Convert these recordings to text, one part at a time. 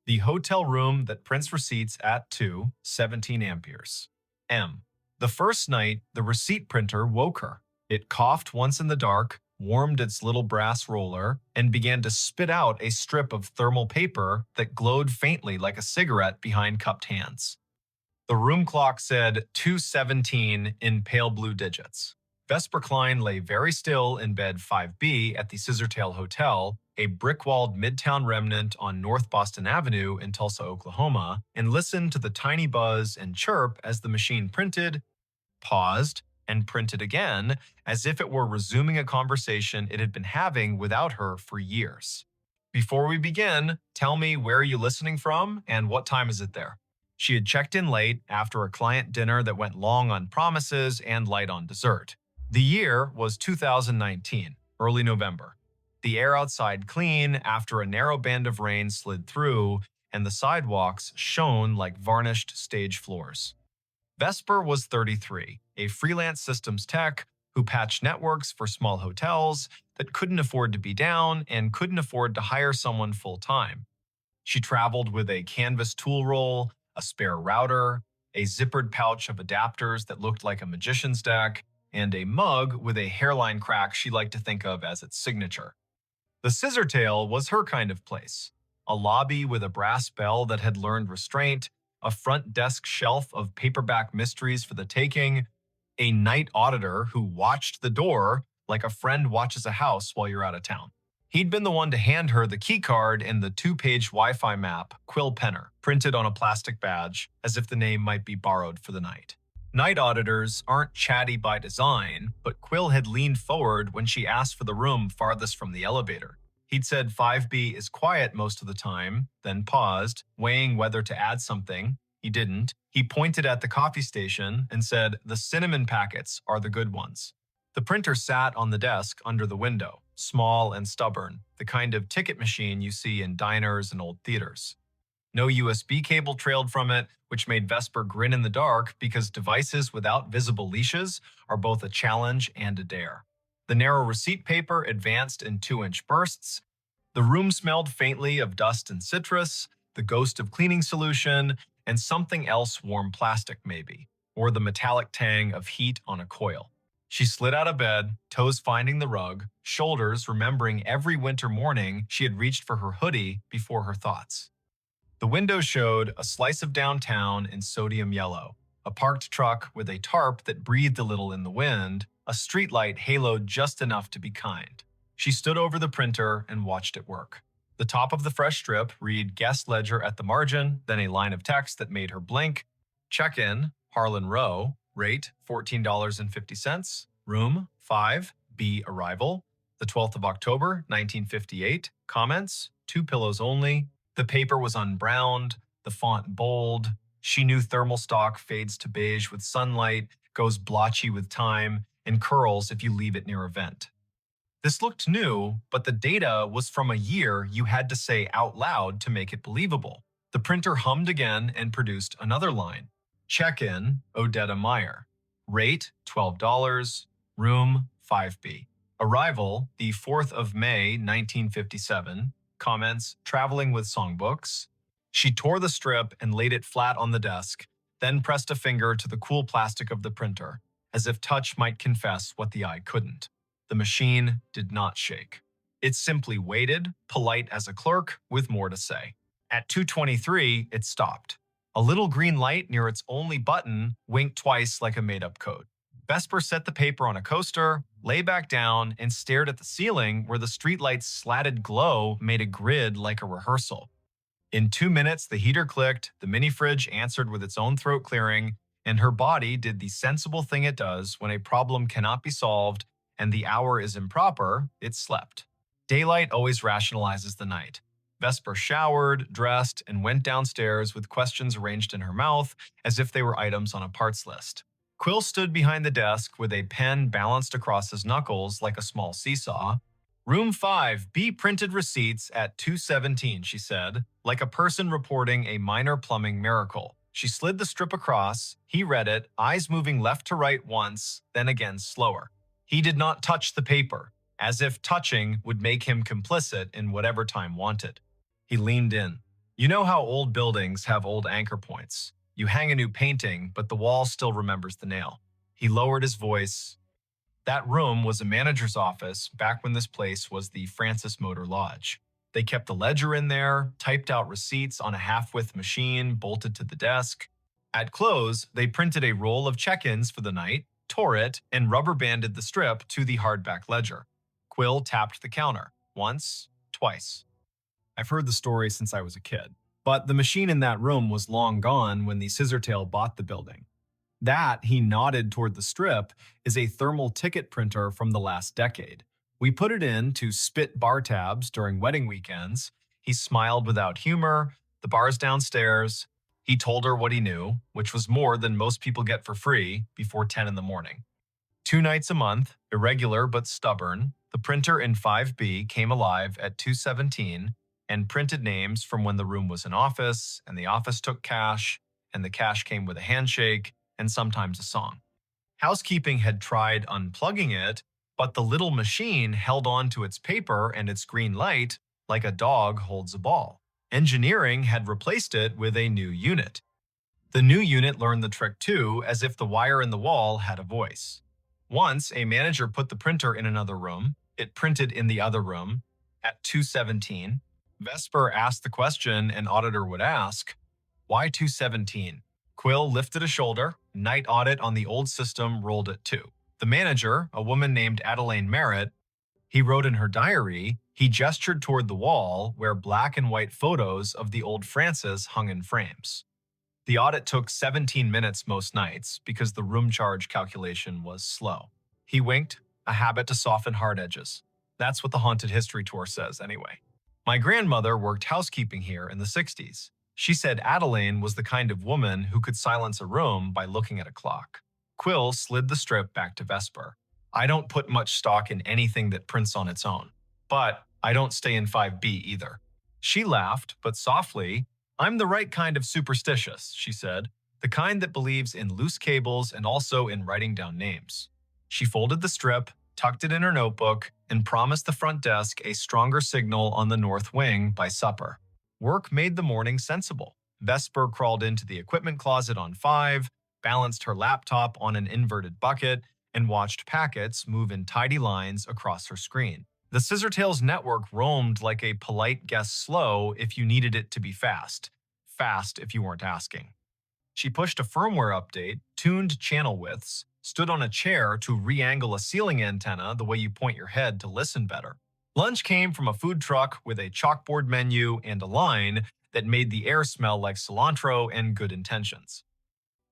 The hotel room that prints receipts at 17 amperes. M. The first night, the receipt printer woke her. It coughed once in the dark, warmed its little brass roller, and began to spit out a strip of thermal paper that glowed faintly like a cigarette behind cupped hands. The room clock said 2:17 in pale blue digits. Vesper Klein lay very still in bed 5B at the Scissortail Hotel, a brick-walled midtown remnant on North Boston Avenue in Tulsa, Oklahoma, and listened to the tiny buzz and chirp as the machine printed, paused, and printed again, as if it were resuming a conversation it had been having without her for years. Before we begin, tell me where are you listening from and what time is it there? She had checked in late after a client dinner that went long on promises and light on dessert. The year was 2019, early November. The air outside clean after a narrow band of rain slid through, and the sidewalks shone like varnished stage floors. Vesper was 33, a freelance systems tech who patched networks for small hotels that couldn't afford to be down and couldn't afford to hire someone full-time. She traveled with a canvas tool roll, a spare router, a zippered pouch of adapters that looked like a magician's deck, and a mug with a hairline crack she liked to think of as its signature. The Scissortail was her kind of place. A lobby with a brass bell that had learned restraint, a front desk shelf of paperback mysteries for the taking, a night auditor who watched the door like a friend watches a house while you're out of town. He'd been the one to hand her the key card and the 2-page Wi-Fi map, Quill Penner, printed on a plastic badge, as if the name might be borrowed for the night. Night auditors aren't chatty by design, but Quill had leaned forward when she asked for the room farthest from the elevator. He'd said 5B is quiet most of the time, then paused, weighing whether to add something. He didn't. He pointed at the coffee station and said, "The cinnamon packets are the good ones." The printer sat on the desk under the window, small and stubborn, the kind of ticket machine you see in diners and old theaters. No USB cable trailed from it, which made Vesper grin in the dark because devices without visible leashes are both a challenge and a dare. The narrow receipt paper advanced in 2-inch bursts. The room smelled faintly of dust and citrus, the ghost of cleaning solution, and something else warm plastic maybe, or the metallic tang of heat on a coil. She slid out of bed, toes finding the rug, shoulders remembering every winter morning she had reached for her hoodie before her thoughts. The window showed a slice of downtown in sodium yellow, a parked truck with a tarp that breathed a little in the wind, a streetlight haloed just enough to be kind. She stood over the printer and watched it work. The top of the fresh strip read guest ledger at the margin, then a line of text that made her blink. Check-in, Harlan Row, rate $14.50, room 5B arrival, the 12th of October, 1958, comments, 2 pillows only. The paper was unbrowned, the font bold. She knew thermal stock fades to beige with sunlight, goes blotchy with time, and curls if you leave it near a vent. This looked new, but the data was from a year you had to say out loud to make it believable. The printer hummed again and produced another line. Check-in, Odetta Meyer. Rate, $12. Room, 5B. Arrival, the 4th of May, 1957. Comments, traveling with songbooks. She tore the strip and laid it flat on the desk, then pressed a finger to the cool plastic of the printer, as if touch might confess what the eye couldn't. The machine did not shake. It simply waited, polite as a clerk, with more to say. At 2:23, it stopped. A little green light near its only button winked twice like a made-up code. Vesper set the paper on a coaster, lay back down, and stared at the ceiling where the streetlight's slatted glow made a grid like a rehearsal. In 2 minutes, the heater clicked, the mini-fridge answered with its own throat clearing, and her body did the sensible thing it does when a problem cannot be solved and the hour is improper, it slept. Daylight always rationalizes the night. Vesper showered, dressed, and went downstairs with questions arranged in her mouth as if they were items on a parts list. Quill stood behind the desk with a pen balanced across his knuckles like a small seesaw. Room 5B printed receipts at 2:17, she said, like a person reporting a minor plumbing miracle. She slid the strip across. He read it, eyes moving left to right once, then again slower. He did not touch the paper, as if touching would make him complicit in whatever time wanted. He leaned in. You know how old buildings have old anchor points. You hang a new painting, but the wall still remembers the nail. He lowered his voice. That room was a manager's office back when this place was the Francis Motor Lodge. They kept the ledger in there, typed out receipts on a half-width machine bolted to the desk. At close, they printed a roll of check-ins for the night, tore it, and rubber banded the strip to the hardback ledger. Quill tapped the counter. Once, twice. I've heard the story since I was a kid, but the machine in that room was long gone when the Scissortail bought the building. That, he nodded toward the strip, is a thermal ticket printer from the last decade. We put it in to spit bar tabs during wedding weekends. He smiled without humor. The bar's downstairs. He told her what he knew, which was more than most people get for free before 10 in the morning. 2 nights a month, irregular but stubborn, the printer in 5B came alive at 2:17 and printed names from when the room was an office, and the office took cash, and the cash came with a handshake, and sometimes a song. Housekeeping had tried unplugging it, but the little machine held on to its paper and its green light like a dog holds a ball. Engineering had replaced it with a new unit. The new unit learned the trick too, as if the wire in the wall had a voice. Once, a manager put the printer in another room. It printed in the other room. At 2:17, Vesper asked the question an auditor would ask, "Why 2:17?" Quill lifted a shoulder. Night audit on the old system rolled at 2. The manager, a woman named Adelaine Merritt, he wrote in her diary, he gestured toward the wall where black and white photos of the old Francis hung in frames. The audit took 17 minutes most nights because the room charge calculation was slow. He winked, a habit to soften hard edges. That's what the Haunted History Tour says anyway. My grandmother worked housekeeping here in the 60s. She said Adelaine was the kind of woman who could silence a room by looking at a clock. Quill slid the strip back to Vesper. I don't put much stock in anything that prints on its own. But I don't stay in 5B either. She laughed, but softly. I'm the right kind of superstitious, she said. The kind that believes in loose cables and also in writing down names. She folded the strip, tucked it in her notebook, and promised the front desk a stronger signal on the north wing by supper. Work made the morning sensible. Vesper crawled into the equipment closet on 5, balanced her laptop on an inverted bucket, and watched packets move in tidy lines across her screen. The Scissortails network roamed like a polite guest slow if you needed it to be fast. Fast if you weren't asking. She pushed a firmware update, tuned channel widths, stood on a chair to re-angle a ceiling antenna the way you point your head to listen better. Lunch came from a food truck with a chalkboard menu and a line that made the air smell like cilantro and good intentions.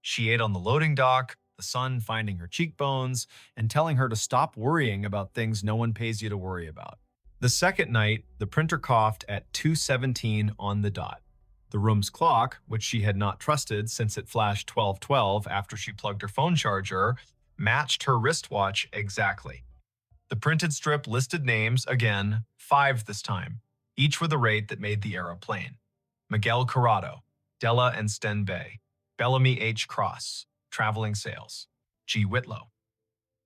She ate on the loading dock, the sun finding her cheekbones and telling her to stop worrying about things no one pays you to worry about. The second night, the printer coughed at 2:17 on the dot. The room's clock, which she had not trusted since it flashed 12:12 after she plugged her phone charger, matched her wristwatch exactly. The printed strip listed names, again, 5 this time, each with a rate that made the era plain. Miguel Corrado, Della and Sten Bay, Bellamy H. Cross, Traveling Sales, G. Whitlow.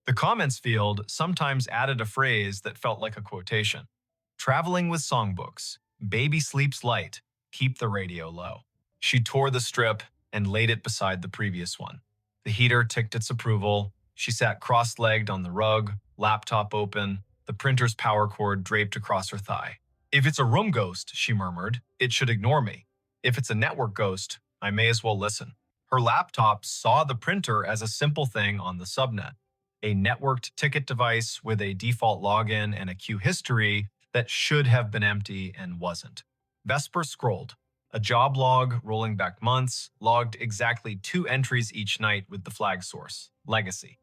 The comments field sometimes added a phrase that felt like a quotation. Traveling with songbooks, baby sleeps light, keep the radio low. She tore the strip and laid it beside the previous one. The heater ticked its approval. She sat cross-legged on the rug, laptop open, the printer's power cord draped across her thigh. If it's a room ghost, she murmured, it should ignore me. If it's a network ghost, I may as well listen. Her laptop saw the printer as a simple thing on the subnet, a networked ticket device with a default login and a queue history that should have been empty and wasn't. Vesper scrolled. A job log rolling back months logged exactly 2 entries each night with the flag source, Legacy.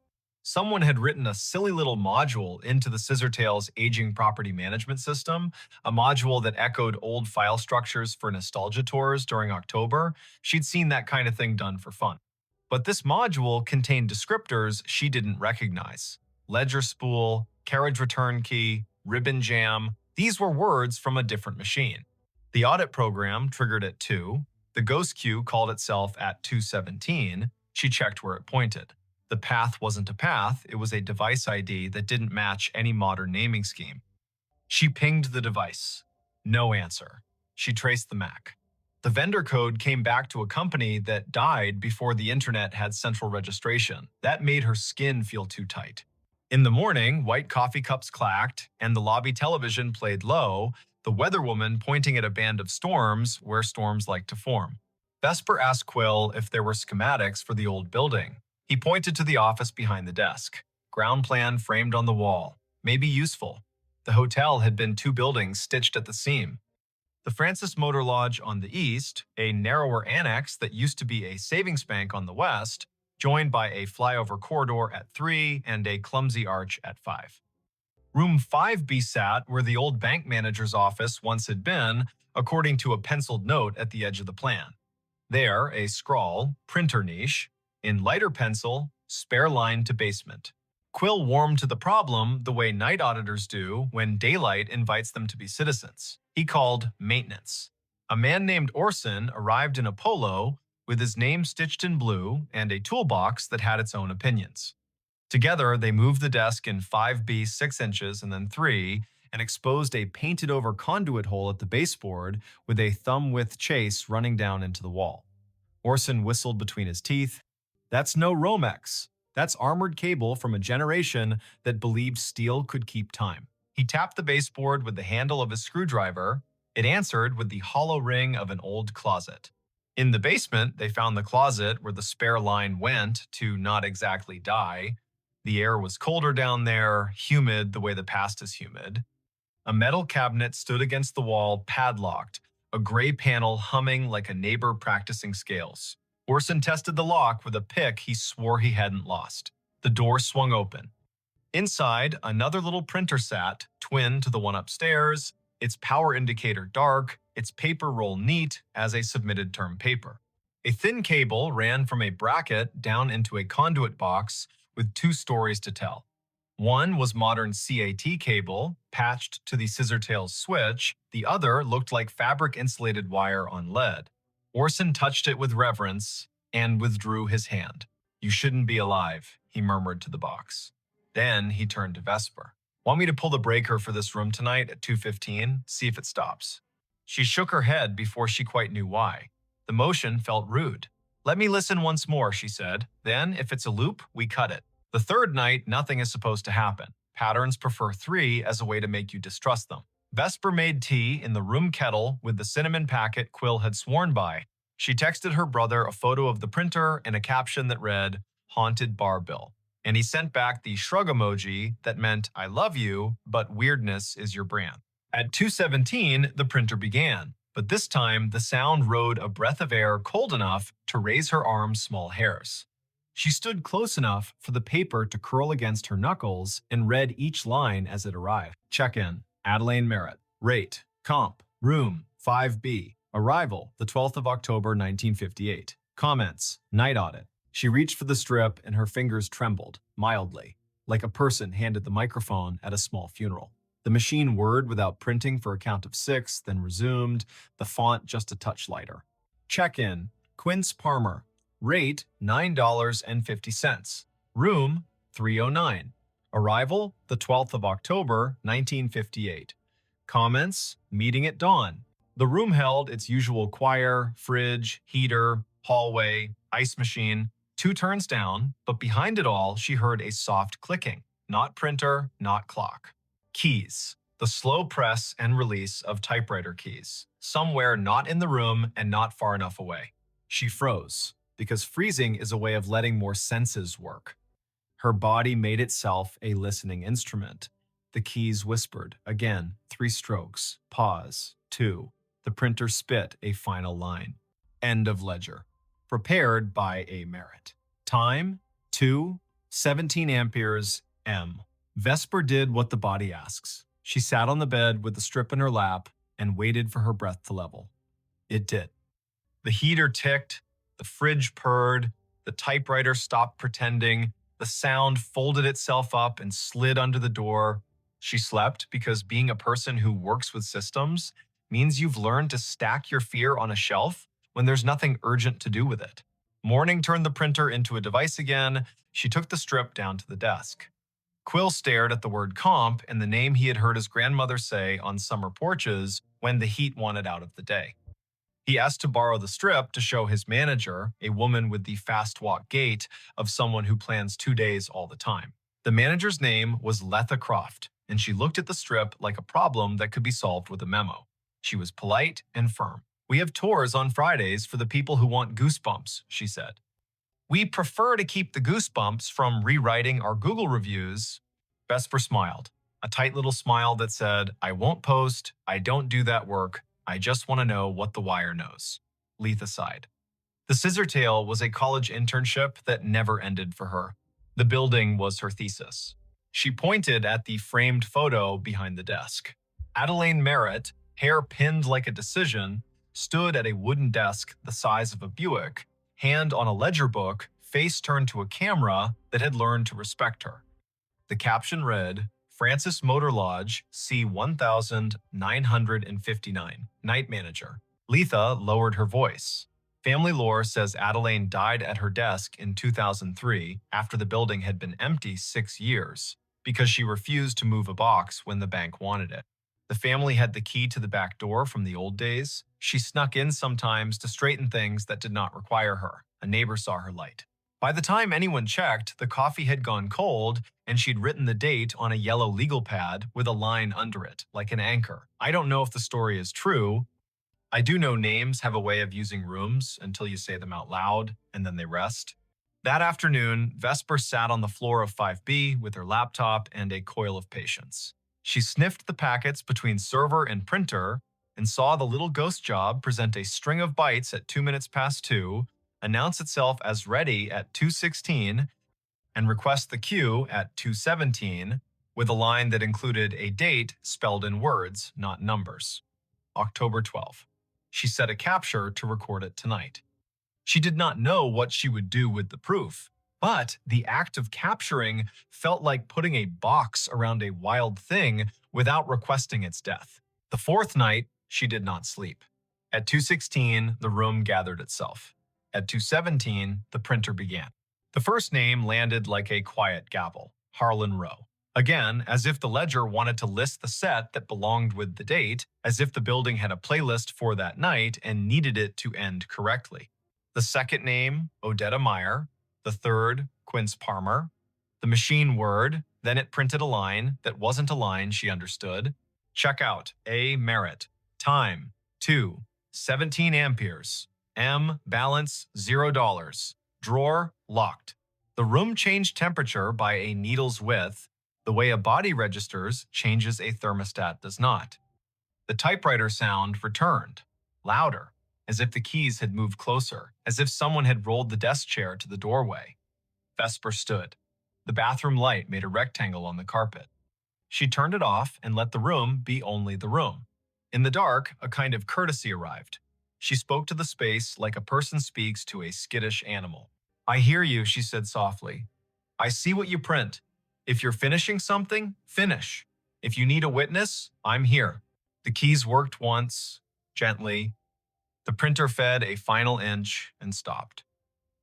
Someone had written a silly little module into the Scissortails aging property management system, a module that echoed old file structures for nostalgia tours during October. She'd seen that kind of thing done for fun. But this module contained descriptors she didn't recognize. Ledger spool, carriage return key, ribbon jam. These were words from a different machine. The audit program triggered at 2. The ghost queue called itself at 2:17. She checked where it pointed. The path wasn't a path, it was a device ID that didn't match any modern naming scheme. She pinged the device. No answer. She traced the MAC. The vendor code came back to a company that died before the internet had central registration. That made her skin feel too tight. In the morning, white coffee cups clacked, and the lobby television played low, the weather woman pointing at a band of storms where storms like to form. Vesper asked Quill if there were schematics for the old building. He pointed to the office behind the desk. Ground plan framed on the wall. Maybe useful. The hotel had been two buildings stitched at the seam. The Francis Motor Lodge on the east, a narrower annex that used to be a savings bank on the west, joined by a flyover corridor at 3 and a clumsy arch at 5. Room 5B sat where the old bank manager's office once had been, according to a penciled note at the edge of the plan. There, a scrawl, printer niche, in lighter pencil, spare line to basement. Quill warmed to the problem the way night auditors do when daylight invites them to be citizens. He called maintenance. A man named Orson arrived in a polo with his name stitched in blue and a toolbox that had its own opinions. Together, they moved the desk in 5B 6 inches and then 3 and exposed a painted-over conduit hole at the baseboard with a thumb-width chase running down into the wall. Orson whistled between his teeth. That's no Romex. That's armored cable from a generation that believed steel could keep time. He tapped the baseboard with the handle of his screwdriver. It answered with the hollow ring of an old closet. In the basement, they found the closet where the spare line went to not exactly die. The air was colder down there, humid the way the past is humid. A metal cabinet stood against the wall, padlocked, a gray panel humming like a neighbor practicing scales. Orson tested the lock with a pick he swore he hadn't lost. The door swung open. Inside, another little printer sat, twin to the one upstairs, its power indicator dark, its paper roll neat as a submitted term paper. A thin cable ran from a bracket down into a conduit box with 2 stories to tell. One was modern CAT cable, patched to the scissortails switch. The other looked like fabric-insulated wire on lead. Orson touched it with reverence and withdrew his hand. You shouldn't be alive, he murmured to the box. Then he turned to Vesper. Want me to pull the breaker for this room tonight at 2:15? See if it stops. She shook her head before she quite knew why. The motion felt rude. Let me listen once more, she said. Then, if it's a loop, we cut it. The third night, nothing is supposed to happen. Patterns prefer 3 as a way to make you distrust them. Vesper made tea in the room kettle with the cinnamon packet Quill had sworn by. She texted her brother a photo of the printer and a caption that read, Haunted Bar Bill. And he sent back the shrug emoji that meant, I love you, but weirdness is your brand. At 2:17, the printer began, but this time the sound rode a breath of air cold enough to raise her arm's small hairs. She stood close enough for the paper to curl against her knuckles and read each line as it arrived. Check-in. Adelaine Merritt. Rate. Comp. Room. 5B. Arrival. The 12th of October, 1958. Comments. Night audit. She reached for the strip and her fingers trembled, mildly, like a person handed the microphone at a small funeral. The machine whirred without printing for a count of 6, then resumed, the font just a touch lighter. Check-in. Quince Palmer. Rate $9.50. Room 309. Arrival the 12th of October, 1958. Comments, meeting at dawn. The room held its usual choir, fridge, heater, hallway, ice machine, 2 turns down, but behind it all she heard a soft clicking. Not printer, not clock. Keys. The slow press and release of typewriter keys. Somewhere not in the room and not far enough away. She froze, because freezing is a way of letting more senses work. Her body made itself a listening instrument. The keys whispered. Again, 3 strokes. Pause. 2. The printer spit a final line. End of ledger. Prepared by A. Merritt. Time, 2:17 amperes, M. Vesper did what the body asks. She sat on the bed with the strip in her lap and waited for her breath to level. It did. The heater ticked, the fridge purred, the typewriter stopped pretending, the sound folded itself up and slid under the door. She slept because being a person who works with systems means you've learned to stack your fear on a shelf when there's nothing urgent to do with it. Morning turned the printer into a device again. She took the strip down to the desk. Quill stared at the word comp and the name he had heard his grandmother say on summer porches when the heat wanted out of the day. He asked to borrow the strip to show his manager, a woman with the fast walk gait of someone who plans 2 days all the time. The manager's name was Letha Croft, and she looked at the strip like a problem that could be solved with a memo. She was polite and firm. "We have tours on Fridays for the people who want goosebumps," she said. "We prefer to keep the goosebumps from rewriting our Google reviews." Vesper smiled, a tight little smile that said, "I won't post, I don't do that work, I just want to know what the wire knows." Letha sighed. The Scissortail was a college internship that never ended for her. The building was her thesis. She pointed at the framed photo behind the desk. Adelaine Merritt, hair pinned like a decision, stood at a wooden desk the size of a Buick, hand on a ledger book, face turned to a camera that had learned to respect her. The caption read, "Francis Motor Lodge, C1959, Night Manager." Letha lowered her voice. Family lore says Adelaine died at her desk in 2003 after the building had been empty 6 years because she refused to move a box when the bank wanted it. The family had the key to the back door from the old days. She snuck in sometimes to straighten things that did not require her. A neighbor saw her light. By the time anyone checked, the coffee had gone cold and she'd written the date on a yellow legal pad with a line under it, like an anchor. I don't know if the story is true. I do know names have a way of using rooms until you say them out loud and then they rest. That afternoon, Vesper sat on the floor of 5B with her laptop and a coil of patience. She sniffed the packets between server and printer and saw the little ghost job present a string of bytes at 2 minutes past 2, announce itself as ready at 2:16, and request the queue at 2:17 with a line that included a date spelled in words, not numbers. October 12. She set a capture to record it tonight. She did not know what she would do with the proof, but the act of capturing felt like putting a box around a wild thing without requesting its death. The fourth night, she did not sleep. At 2:16, the room gathered itself. At 2:17, the printer began. The first name landed like a quiet gavel, Harlan Rowe. Again, as if the ledger wanted to list the set that belonged with the date, as if the building had a playlist for that night and needed it to end correctly. The second name, Odetta Meyer. The third, Quince Palmer. The machine word, then it printed a line that wasn't a line she understood. Checkout, A. Merritt. Time, 2:17 amperes. M. Balance, $0. Drawer, locked. The room changed temperature by a needle's width. The way a body registers changes a thermostat does not. The typewriter sound returned, louder, as if the keys had moved closer, as if someone had rolled the desk chair to the doorway. Vesper stood. The bathroom light made a rectangle on the carpet. She turned it off and let the room be only the room. In the dark, a kind of courtesy arrived. She spoke to the space like a person speaks to a skittish animal. "I hear you," she said softly. "I see what you print. If you're finishing something, finish. If you need a witness, I'm here." The keys worked once, gently. The printer fed a final inch and stopped.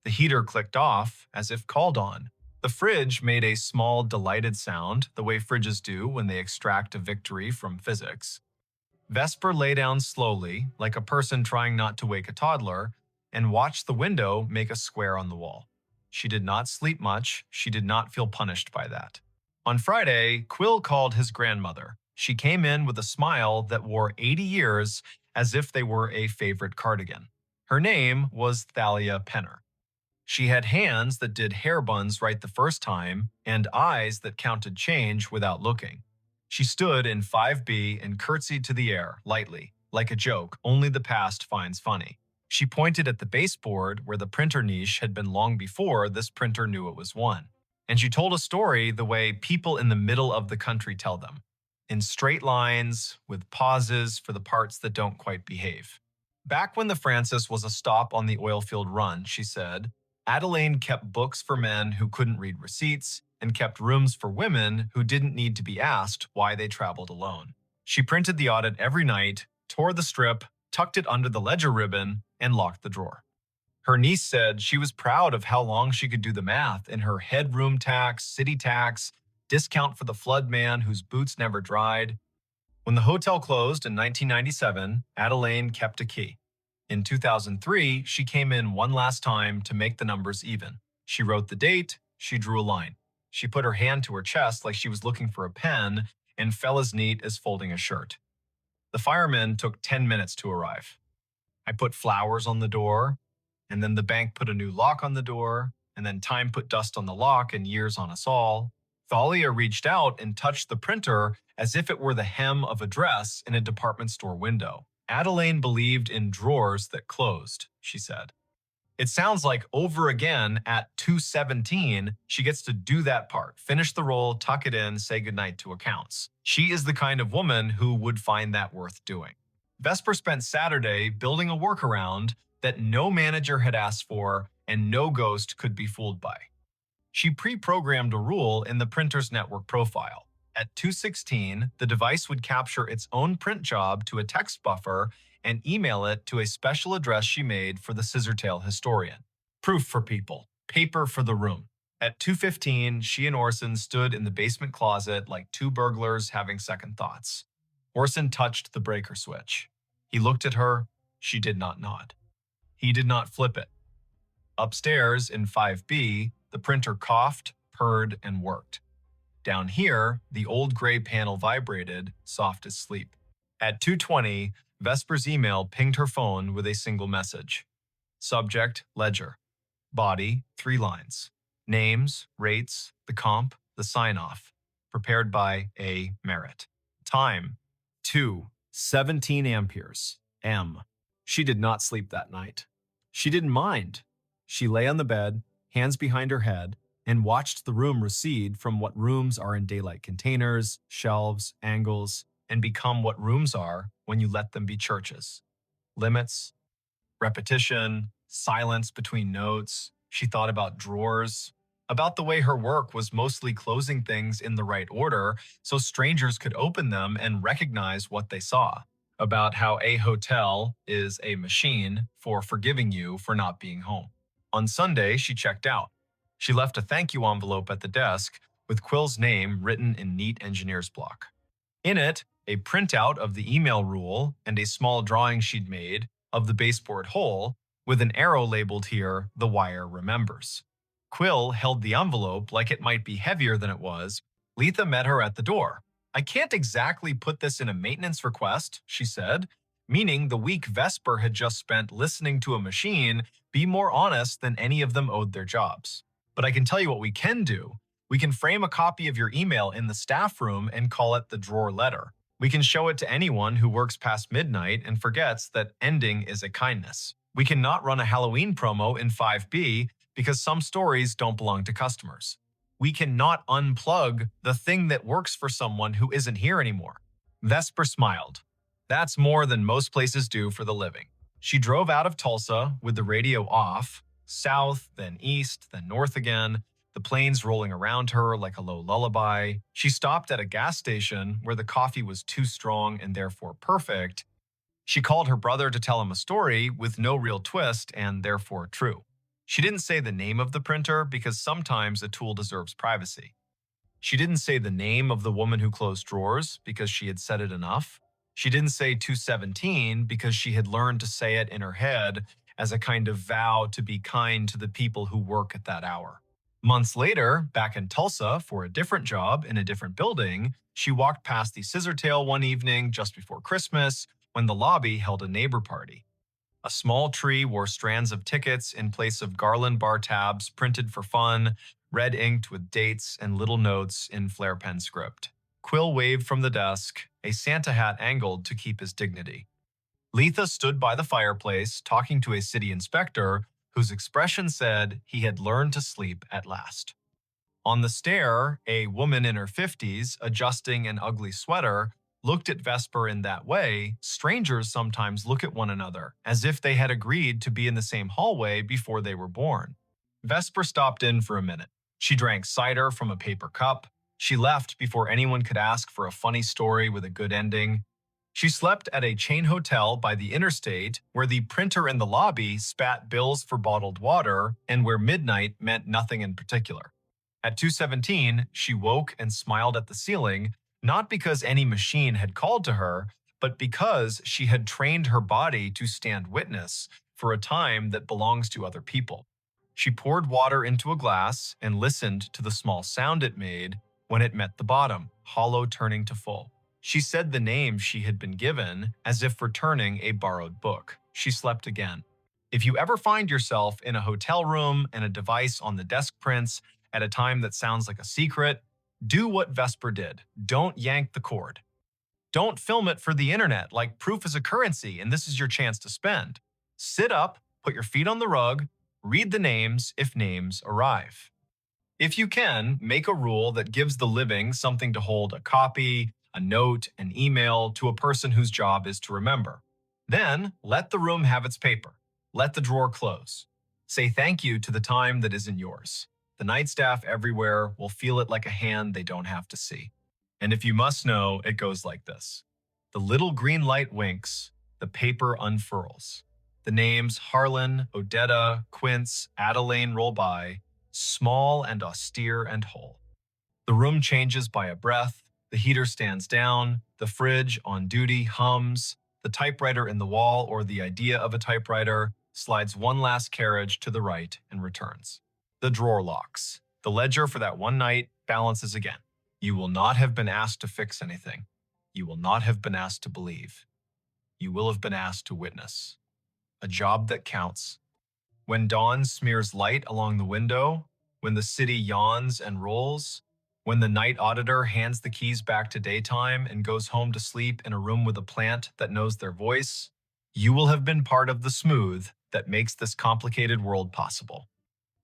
The heater clicked off, as if called on. The fridge made a small, delighted sound, the way fridges do when they extract a victory from physics. Vesper lay down slowly, like a person trying not to wake a toddler, and watched the window make a square on the wall. She did not sleep much. She did not feel punished by that. On Friday, Quill called his grandmother. She came in with a smile that wore 80 years as if they were a favorite cardigan. Her name was Thalia Penner. She had hands that did hair buns right the first time and eyes that counted change without looking. She stood in 5B and curtsied to the air, lightly, like a joke only the past finds funny. She pointed at the baseboard where the printer niche had been long before this printer knew it was one. And she told a story the way people in the middle of the country tell them, in straight lines, with pauses for the parts that don't quite behave. Back when the Francis was a stop on the oilfield run, she said, Adelaine kept books for men who couldn't read receipts and kept rooms for women who didn't need to be asked why they traveled alone. She printed the audit every night, tore the strip, tucked it under the ledger ribbon, and locked the drawer. Her niece said she was proud of how long she could do the math in her headroom tax, city tax, discount for the flood man whose boots never dried. When the hotel closed in 1997, Adelaine kept a key. In 2003, she came in one last time to make the numbers even. She wrote the date, she drew a line. She put her hand to her chest like she was looking for a pen and fell as neat as folding a shirt. The firemen took 10 minutes to arrive. I put flowers on the door, and then the bank put a new lock on the door, and then time put dust on the lock and years on us all. Thalia reached out and touched the printer as if it were the hem of a dress in a department store window. Adelaine believed in drawers that closed, she said. It sounds like over again at 2:17, she gets to do that part, finish the roll, tuck it in, say goodnight to accounts. She is the kind of woman who would find that worth doing. Vesper spent Saturday building a workaround that no manager had asked for and no ghost could be fooled by. She pre-programmed a rule in the printer's network profile. At 2:16, the device would capture its own print job to a text buffer and email it to a special address she made for the Scissortail historian. Proof for people, paper for the room. At 2:15, she and Orson stood in the basement closet like two burglars having second thoughts. Orson touched the breaker switch. He looked at her. She did not nod. He did not flip it. Upstairs in 5B, the printer coughed, purred, and worked. Down here, the old gray panel vibrated, soft as sleep. At 2:20, Vesper's email pinged her phone with a single message. Subject, ledger. Body, 3 lines. Names, rates, the comp, the sign-off. Prepared by A. Merritt. Time, 2:17 amperes. M. She did not sleep that night. She didn't mind. She lay on the bed, hands behind her head, and watched the room recede from what rooms are in daylight containers, shelves, angles, and become what rooms are when you let them be churches. Limits, repetition, silence between notes. She thought about drawers, about the way her work was mostly closing things in the right order so strangers could open them and recognize what they saw, about how a hotel is a machine for forgiving you for not being home. On Sunday, she checked out. She left a thank you envelope at the desk with Quill's name written in neat engineer's block. In it, a printout of the email rule and a small drawing she'd made of the baseboard hole with an arrow labeled here, "The wire remembers." Quill held the envelope like it might be heavier than it was. Letha met her at the door. "I can't exactly put this in a maintenance request," she said, meaning the week Vesper had just spent listening to a machine be more honest than any of them owed their jobs. "But I can tell you what we can do. We can frame a copy of your email in the staff room and call it the drawer letter. We can show it to anyone who works past midnight and forgets that ending is a kindness. We cannot run a Halloween promo in 5B because some stories don't belong to customers. We cannot unplug the thing that works for someone who isn't here anymore." Vesper smiled. That's more than most places do for the living. She drove out of Tulsa with the radio off, south, then east, then north again, the planes rolling around her like a low lullaby. She stopped at a gas station where the coffee was too strong and therefore perfect. She called her brother to tell him a story with no real twist and therefore true. She didn't say the name of the printer because sometimes a tool deserves privacy. She didn't say the name of the woman who closed drawers because she had said it enough. She didn't say 2:17 because she had learned to say it in her head as a kind of vow to be kind to the people who work at that hour. Months later, back in Tulsa for a different job in a different building, she walked past the Scissortail one evening just before Christmas when the lobby held a neighbor party. A small tree wore strands of tickets in place of garland bar tabs printed for fun, red inked with dates and little notes in flare pen script. Quill waved from the desk, a Santa hat angled to keep his dignity. Letha stood by the fireplace talking to a city inspector whose expression said he had learned to sleep at last. On the stair, a woman in her 50s, adjusting an ugly sweater, looked at Vesper in that way strangers sometimes look at one another, as if they had agreed to be in the same hallway before they were born. Vesper stopped in for a minute. She drank cider from a paper cup. She left before anyone could ask for a funny story with a good ending. She slept at a chain hotel by the interstate where the printer in the lobby spat bills for bottled water and where midnight meant nothing in particular. At 2:17, she woke and smiled at the ceiling, not because any machine had called to her, but because she had trained her body to stand witness for a time that belongs to other people. She poured water into a glass and listened to the small sound it made when it met the bottom, hollow turning to full. She said the name she had been given as if returning a borrowed book. She slept again. If you ever find yourself in a hotel room and a device on the desk prints at a time that sounds like a secret, do what Vesper did. Don't yank the cord. Don't film it for the internet like proof is a currency and this is your chance to spend. Sit up, put your feet on the rug, read the names if names arrive. If you can, make a rule that gives the living something to hold a copy, a note, an email to a person whose job is to remember. Then, let the room have its paper. Let the drawer close. Say thank you to the time that isn't yours. The night staff everywhere will feel it like a hand they don't have to see. And if you must know, it goes like this. The little green light winks, the paper unfurls. The names Harlan, Odetta, Quince, Adelaine roll by, small and austere and whole. The room changes by a breath, the heater stands down, the fridge on duty hums, the typewriter in the wall or the idea of a typewriter slides one last carriage to the right and returns. The drawer locks. The ledger for that one night balances again. You will not have been asked to fix anything. You will not have been asked to believe. You will have been asked to witness. A job that counts. When dawn smears light along the window, when the city yawns and rolls, when the night auditor hands the keys back to daytime and goes home to sleep in a room with a plant that knows their voice, you will have been part of the smooth that makes this complicated world possible.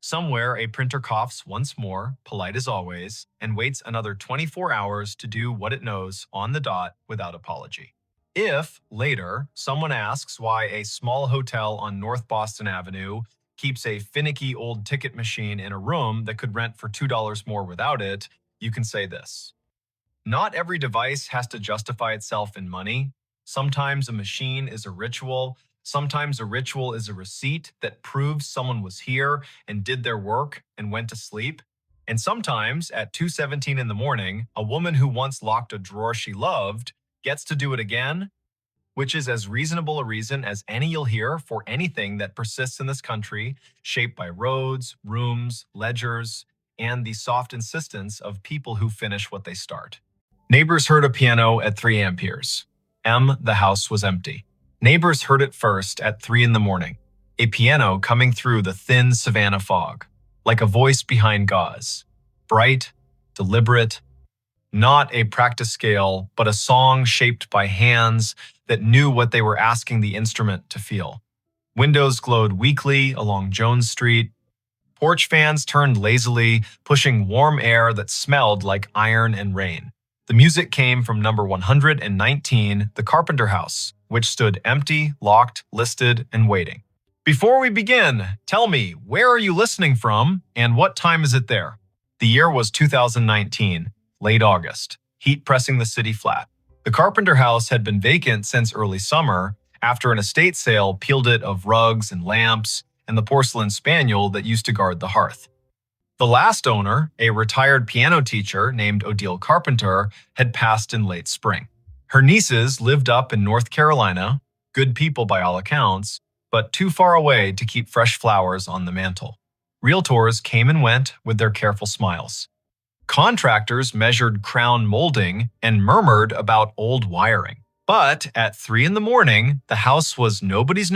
Somewhere, a printer coughs once more, polite as always, and waits another 24 hours to do what it knows on the dot without apology. If, later, someone asks why a small hotel on North Boston Avenue keeps a finicky old ticket machine in a room that could rent for $2 more without it, you can say this. Not every device has to justify itself in money. Sometimes a machine is a ritual. Sometimes a ritual is a receipt that proves someone was here and did their work and went to sleep. And sometimes, at 2:17 in the morning, a woman who once locked a drawer she loved gets to do it again, which is as reasonable a reason as any you'll hear for anything that persists in this country, shaped by roads, rooms, ledgers, and the soft insistence of people who finish what they start. Neighbors heard a piano at 3 amperes. The house was empty. Neighbors heard it first at 3 in the morning. A piano coming through the thin Savannah fog, like a voice behind gauze. Bright, deliberate, not a practice scale, but a song shaped by hands that knew what they were asking the instrument to feel. Windows glowed weakly along Jones Street. Porch fans turned lazily, pushing warm air that smelled like iron and rain. The music came from number 119, the Carpenter House, which stood empty, locked, listed, and waiting. Before we begin, tell me, where are you listening from, and what time is it there? The year was 2019, late August, heat pressing the city flat. The Carpenter House had been vacant since early summer, after an estate sale peeled it of rugs and lamps and the porcelain spaniel that used to guard the hearth. The last owner, a retired piano teacher named Odile Carpenter, had passed in late spring. Her nieces lived up in North Carolina, good people by all accounts, but too far away to keep fresh flowers on the mantel. Realtors came and went with their careful smiles. Contractors measured crown molding and murmured about old wiring. But at 3 in the morning, the house was nobody's,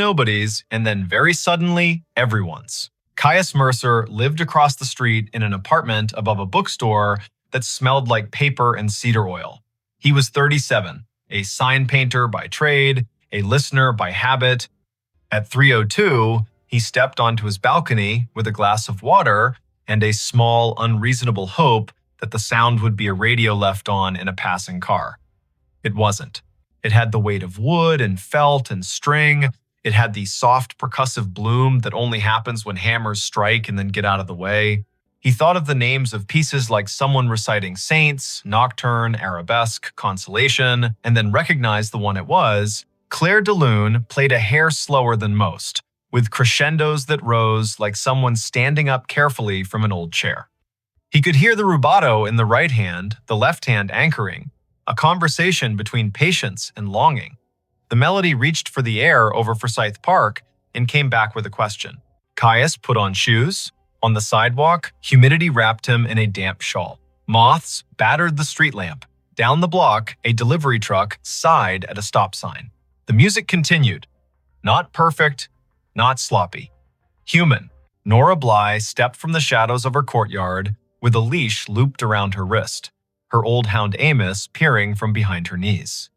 and then very suddenly, everyone's. Caius Mercer lived across the street in an apartment above a bookstore that smelled like paper and cedar oil. He was 37, a sign painter by trade, a listener by habit. At 3:02, he stepped onto his balcony with a glass of water and a small, unreasonable hope that the sound would be a radio left on in a passing car. It wasn't. It had the weight of wood and felt and string. It had the soft, percussive bloom that only happens when hammers strike and then get out of the way. He thought of the names of pieces like someone reciting Saints, Nocturne, Arabesque, Consolation, and then recognized the one it was. Claire de Lune played a hair slower than most, with crescendos that rose like someone standing up carefully from an old chair. He could hear the rubato in the right hand, the left hand anchoring, a conversation between patience and longing. The melody reached for the air over Forsyth Park and came back with a question. Caius put on shoes. On the sidewalk, humidity wrapped him in a damp shawl. Moths battered the street lamp. Down the block, a delivery truck sighed at a stop sign. The music continued. Not perfect, not sloppy. Human. Nora Bly stepped from the shadows of her courtyard with a leash looped around her wrist, her old hound Amos peering from behind her knees.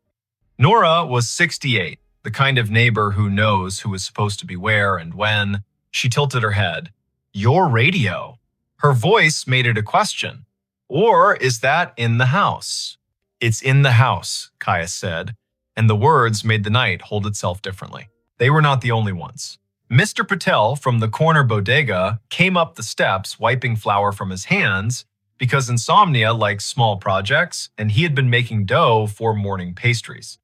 Nora was 68, the kind of neighbor who knows who is supposed to be where and when. She tilted her head. Your radio. Her voice made it a question. Or is that in the house? It's in the house, Caius said, and the words made the night hold itself differently. They were not the only ones. Mr. Patel from the corner bodega came up the steps wiping flour from his hands because insomnia likes small projects, and he had been making dough for morning pastries.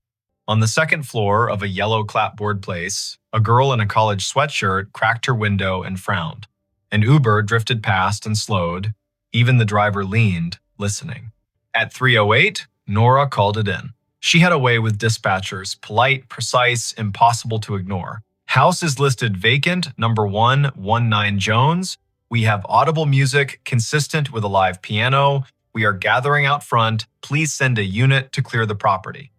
On the second floor of a yellow clapboard place, a girl in a college sweatshirt cracked her window and frowned. An Uber drifted past and slowed. Even the driver leaned, listening. At 3:08, Nora called it in. She had a way with dispatchers, polite, precise, impossible to ignore. House is listed vacant, number 119 Jones. We have audible music consistent with a live piano. We are gathering out front. Please send a unit to clear the property.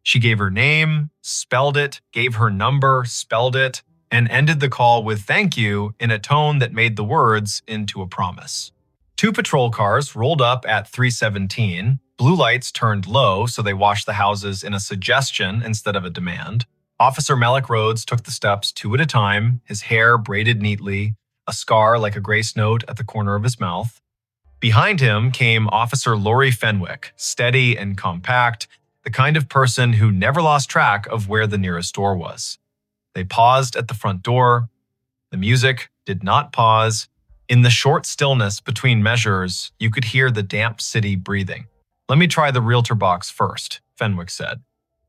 She gave her name, spelled it, gave her number, spelled it, and ended the call with thank you in a tone that made the words into a promise. 2 patrol cars rolled up at 3:17. Blue lights turned low so they watched the houses in a suggestion instead of a demand. Officer Malik Rhodes took the steps 2 at a time, his hair braided neatly, a scar like a grace note at the corner of his mouth. Behind him came Officer Lori Fenwick, steady and compact, the kind of person who never lost track of where the nearest door was. They paused at the front door. The music did not pause. In the short stillness between measures, you could hear the damp city breathing. Let me try the realtor box first, Fenwick said.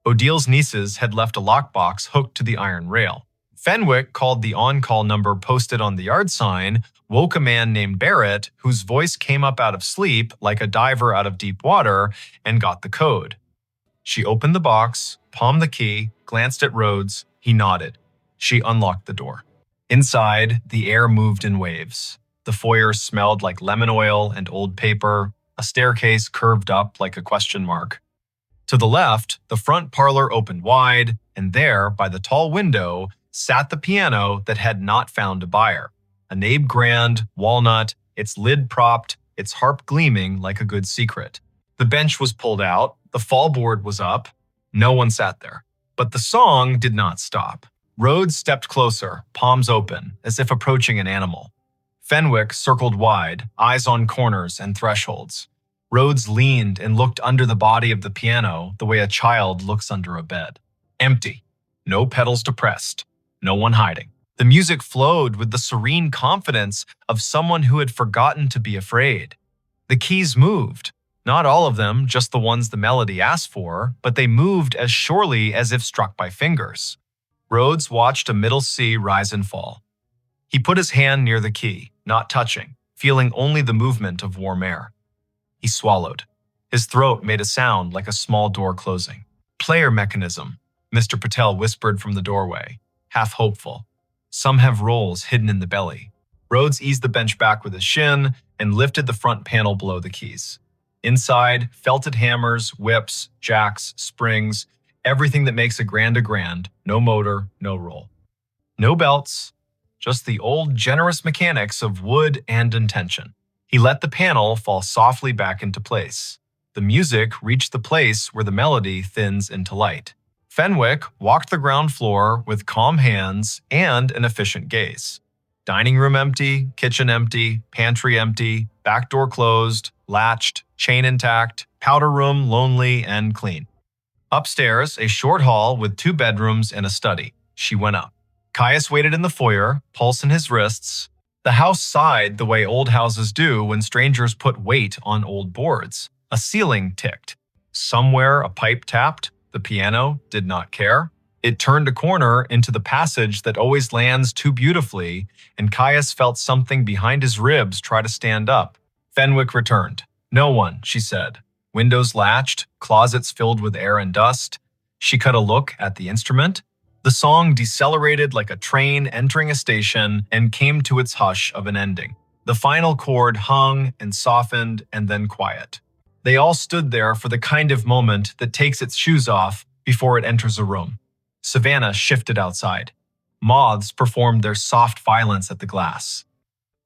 Odil's nieces had left a lockbox hooked to the iron rail. Fenwick called the on-call number posted on the yard sign, woke a man named Barrett, whose voice came up out of sleep like a diver out of deep water, and got the code. She opened the box, palmed the key, glanced at Rhodes. He nodded. She unlocked the door. Inside, the air moved in waves. The foyer smelled like lemon oil and old paper. A staircase curved up like a question mark. To the left, the front parlor opened wide, and there, by the tall window, sat the piano that had not found a buyer. A Nabe Grand, walnut, its lid propped, its harp gleaming like a good secret. The bench was pulled out, the fallboard was up. No one sat there. But the song did not stop. Rhodes stepped closer, palms open, as if approaching an animal. Fenwick circled wide, eyes on corners and thresholds. Rhodes leaned and looked under the body of the piano the way a child looks under a bed. Empty. No pedals depressed. No one hiding. The music flowed with the serene confidence of someone who had forgotten to be afraid. The keys moved. Not all of them, just the ones the melody asked for, but they moved as surely as if struck by fingers. Rhodes watched a middle C rise and fall. He put his hand near the key, not touching, feeling only the movement of warm air. He swallowed. His throat made a sound like a small door closing. Player mechanism, Mr. Patel whispered from the doorway, half hopeful. Some have rolls hidden in the belly. Rhodes eased the bench back with his shin and lifted the front panel below the keys. Inside, felted hammers, whips, jacks, springs, everything that makes a grand, no motor, no roll. No belts, just the old generous mechanics of wood and intention. He let the panel fall softly back into place. The music reached the place where the melody thins into light. Fenwick walked the ground floor with calm hands and an efficient gaze. Dining room empty, kitchen empty, pantry empty, back door closed, latched, chain intact, powder room lonely and clean. Upstairs, a short hall with 2 bedrooms and a study. She went up. Caius waited in the foyer, pulse in his wrists. The house sighed the way old houses do when strangers put weight on old boards. A ceiling ticked. Somewhere a pipe tapped. The piano did not care. It turned a corner into the passage that always lands too beautifully, and Caius felt something behind his ribs try to stand up. Fenwick returned. No one, she said. Windows latched, closets filled with air and dust. She cut a look at the instrument. The song decelerated like a train entering a station and came to its hush of an ending. The final chord hung and softened and then quiet. They all stood there for the kind of moment that takes its shoes off before it enters a room. Savannah shifted outside. Moths performed their soft violence at the glass.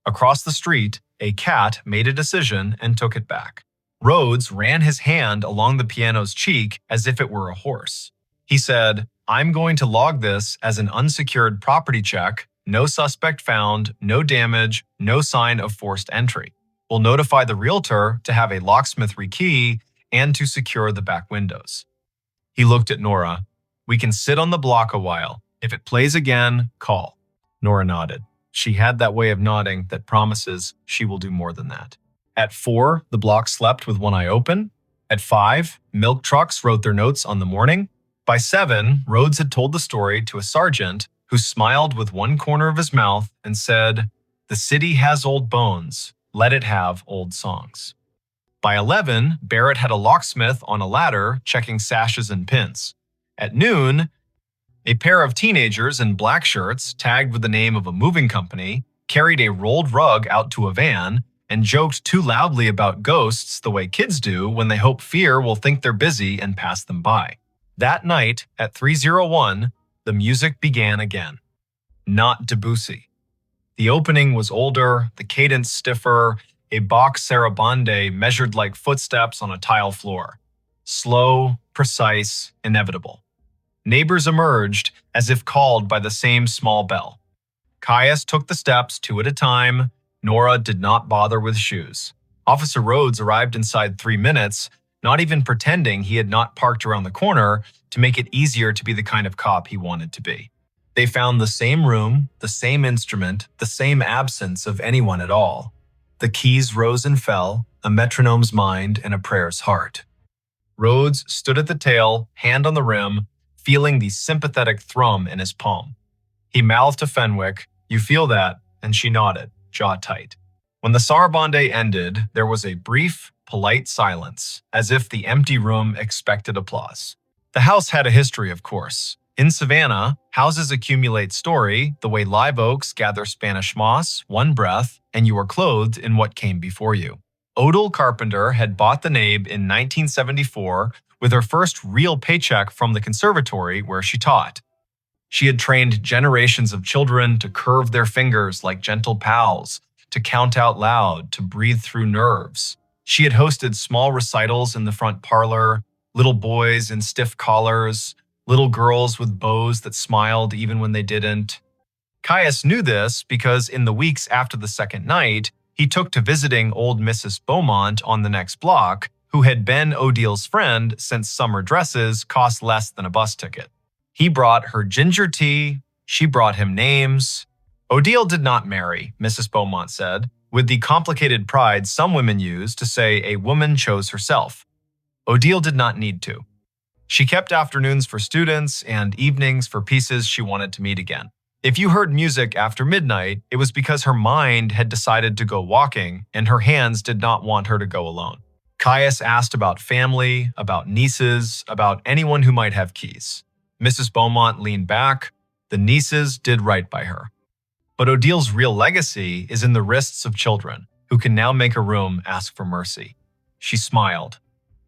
Across the street, a cat made a decision and took it back. Rhodes ran his hand along the piano's cheek as if it were a horse. He said, "I'm going to log this as an unsecured property check. No suspect found, no damage, no sign of forced entry. We'll notify the realtor to have a locksmith rekey and to secure the back windows." He looked at Nora. "We can sit on the block a while. If it plays again, call." Nora nodded. She had that way of nodding that promises she will do more than that. At 4, the block slept with one eye open. At 5, milk trucks wrote their notes on the morning. By 7, Rhodes had told the story to a sergeant who smiled with one corner of his mouth and said, "The city has old bones. Let it have old songs." By 11, Barrett had a locksmith on a ladder checking sashes and pins. At noon, a pair of teenagers in black shirts, tagged with the name of a moving company, carried a rolled rug out to a van and joked too loudly about ghosts the way kids do when they hope fear will think they're busy and pass them by. That night, at 3:01, the music began again. Not Debussy. The opening was older, the cadence stiffer, a Bach sarabande measured like footsteps on a tile floor. Slow, precise, inevitable. Neighbors emerged as if called by the same small bell. Caius took the steps 2 at a time. Nora did not bother with shoes. Officer Rhodes arrived inside 3 minutes, not even pretending he had not parked around the corner to make it easier to be the kind of cop he wanted to be. They found the same room, the same instrument, the same absence of anyone at all. The keys rose and fell, a metronome's mind and a prayer's heart. Rhodes stood at the tail, hand on the rim, feeling the sympathetic thrum in his palm. He mouthed to Fenwick, "You feel that?" and she nodded, jaw tight. When the sarabande ended, there was a brief, polite silence, as if the empty room expected applause. The house had a history, of course. In Savannah, houses accumulate story the way live oaks gather Spanish moss, one breath, and you are clothed in what came before you. Odile Carpenter had bought the Nabe in 1974 with her first real paycheck from the conservatory where she taught. She had trained generations of children to curve their fingers like gentle pals, to count out loud, to breathe through nerves. She had hosted small recitals in the front parlor, little boys in stiff collars, little girls with bows that smiled even when they didn't. Caius knew this because in the weeks after the second night, he took to visiting old Mrs. Beaumont on the next block, who had been Odile's friend since summer dresses cost less than a bus ticket. He brought her ginger tea, she brought him names. Odile did not marry, Mrs. Beaumont said, with the complicated pride some women use to say a woman chose herself. Odile did not need to. She kept afternoons for students and evenings for pieces she wanted to meet again. If you heard music after midnight, it was because her mind had decided to go walking and her hands did not want her to go alone. Caius asked about family, about nieces, about anyone who might have keys. Mrs. Beaumont leaned back. The nieces did right by her. But Odile's real legacy is in the wrists of children, who can now make a room ask for mercy. She smiled.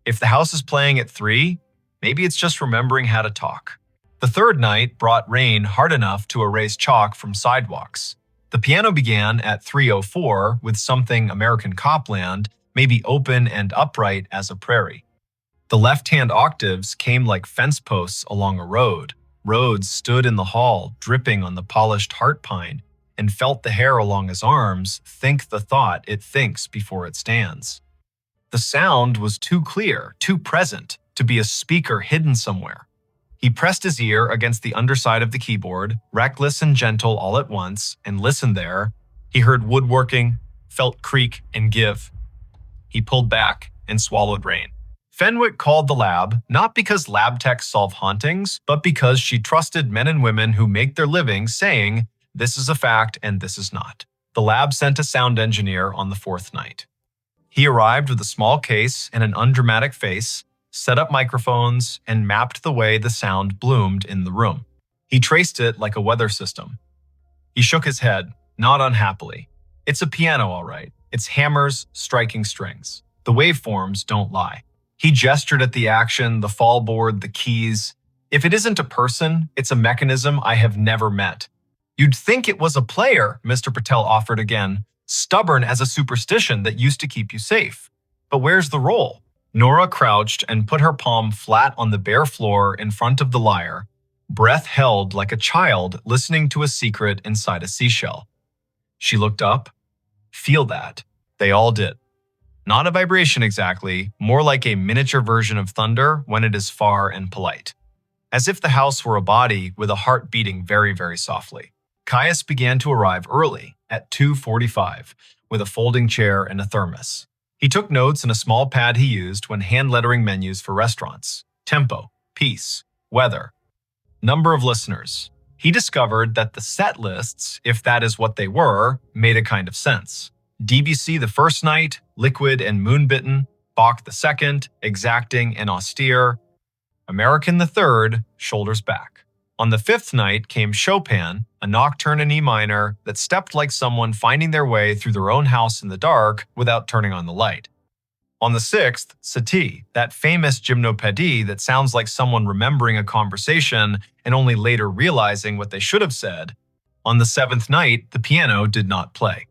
If the house is playing at 3, maybe it's just remembering how to talk. The third night brought rain hard enough to erase chalk from sidewalks. The piano began at 3:04 with something American Copland, maybe open and upright as a prairie. The left-hand octaves came like fence posts along a road. Rhodes stood in the hall, dripping on the polished heart pine, and felt the hair along his arms think the thought it thinks before it stands. The sound was too clear, too present, to be a speaker hidden somewhere. He pressed his ear against the underside of the keyboard, reckless and gentle all at once, and listened there. He heard woodworking, felt creak and give. He pulled back and swallowed rain. Fenwick called the lab, not because lab techs solve hauntings, but because she trusted men and women who make their living saying, "This is a fact and this is not." The lab sent a sound engineer on the 4th night. He arrived with a small case and an undramatic face, set up microphones, and mapped the way the sound bloomed in the room. He traced it like a weather system. He shook his head, not unhappily. It's a piano, all right. It's hammers striking strings. The waveforms don't lie. He gestured at the action, the fallboard, the keys. If it isn't a person, it's a mechanism I have never met. You'd think it was a player, Mr. Patel offered again, stubborn as a superstition that used to keep you safe. But where's the roll? Nora crouched and put her palm flat on the bare floor in front of the lyre, breath held like a child listening to a secret inside a seashell. She looked up. Feel that. They all did. Not a vibration exactly, more like a miniature version of thunder when it is far and polite. As if the house were a body with a heart beating very, very softly. Caius began to arrive early, at 2:45, with a folding chair and a thermos. He took notes in a small pad he used when hand-lettering menus for restaurants. Tempo, piece, weather, number of listeners. He discovered that the set lists, if that is what they were, made a kind of sense. DBC the first night, liquid and moonbitten, Bach the second, exacting and austere, American the third, shoulders back. On the fifth night came Chopin, a nocturne in E minor that stepped like someone finding their way through their own house in the dark without turning on the light. On the sixth, Satie, that famous gymnopédie that sounds like someone remembering a conversation and only later realizing what they should have said. On the seventh night, the piano did not play.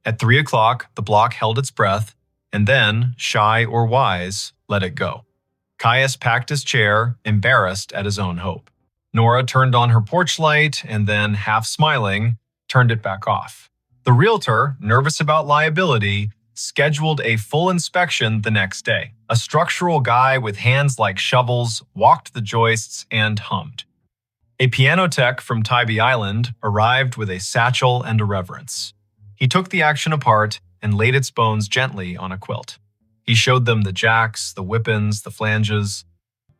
At 3 o'clock, the block held its breath, and then, shy or wise, let it go. Caius packed his chair, embarrassed at his own hope. Nora turned on her porch light and then, half smiling, turned it back off. The realtor, nervous about liability, scheduled a full inspection the next day. A structural guy with hands like shovels walked the joists and hummed. A piano tech from Tybee Island arrived with a satchel and a reverence. He took the action apart and laid its bones gently on a quilt. He showed them the jacks, the whippins, the flanges.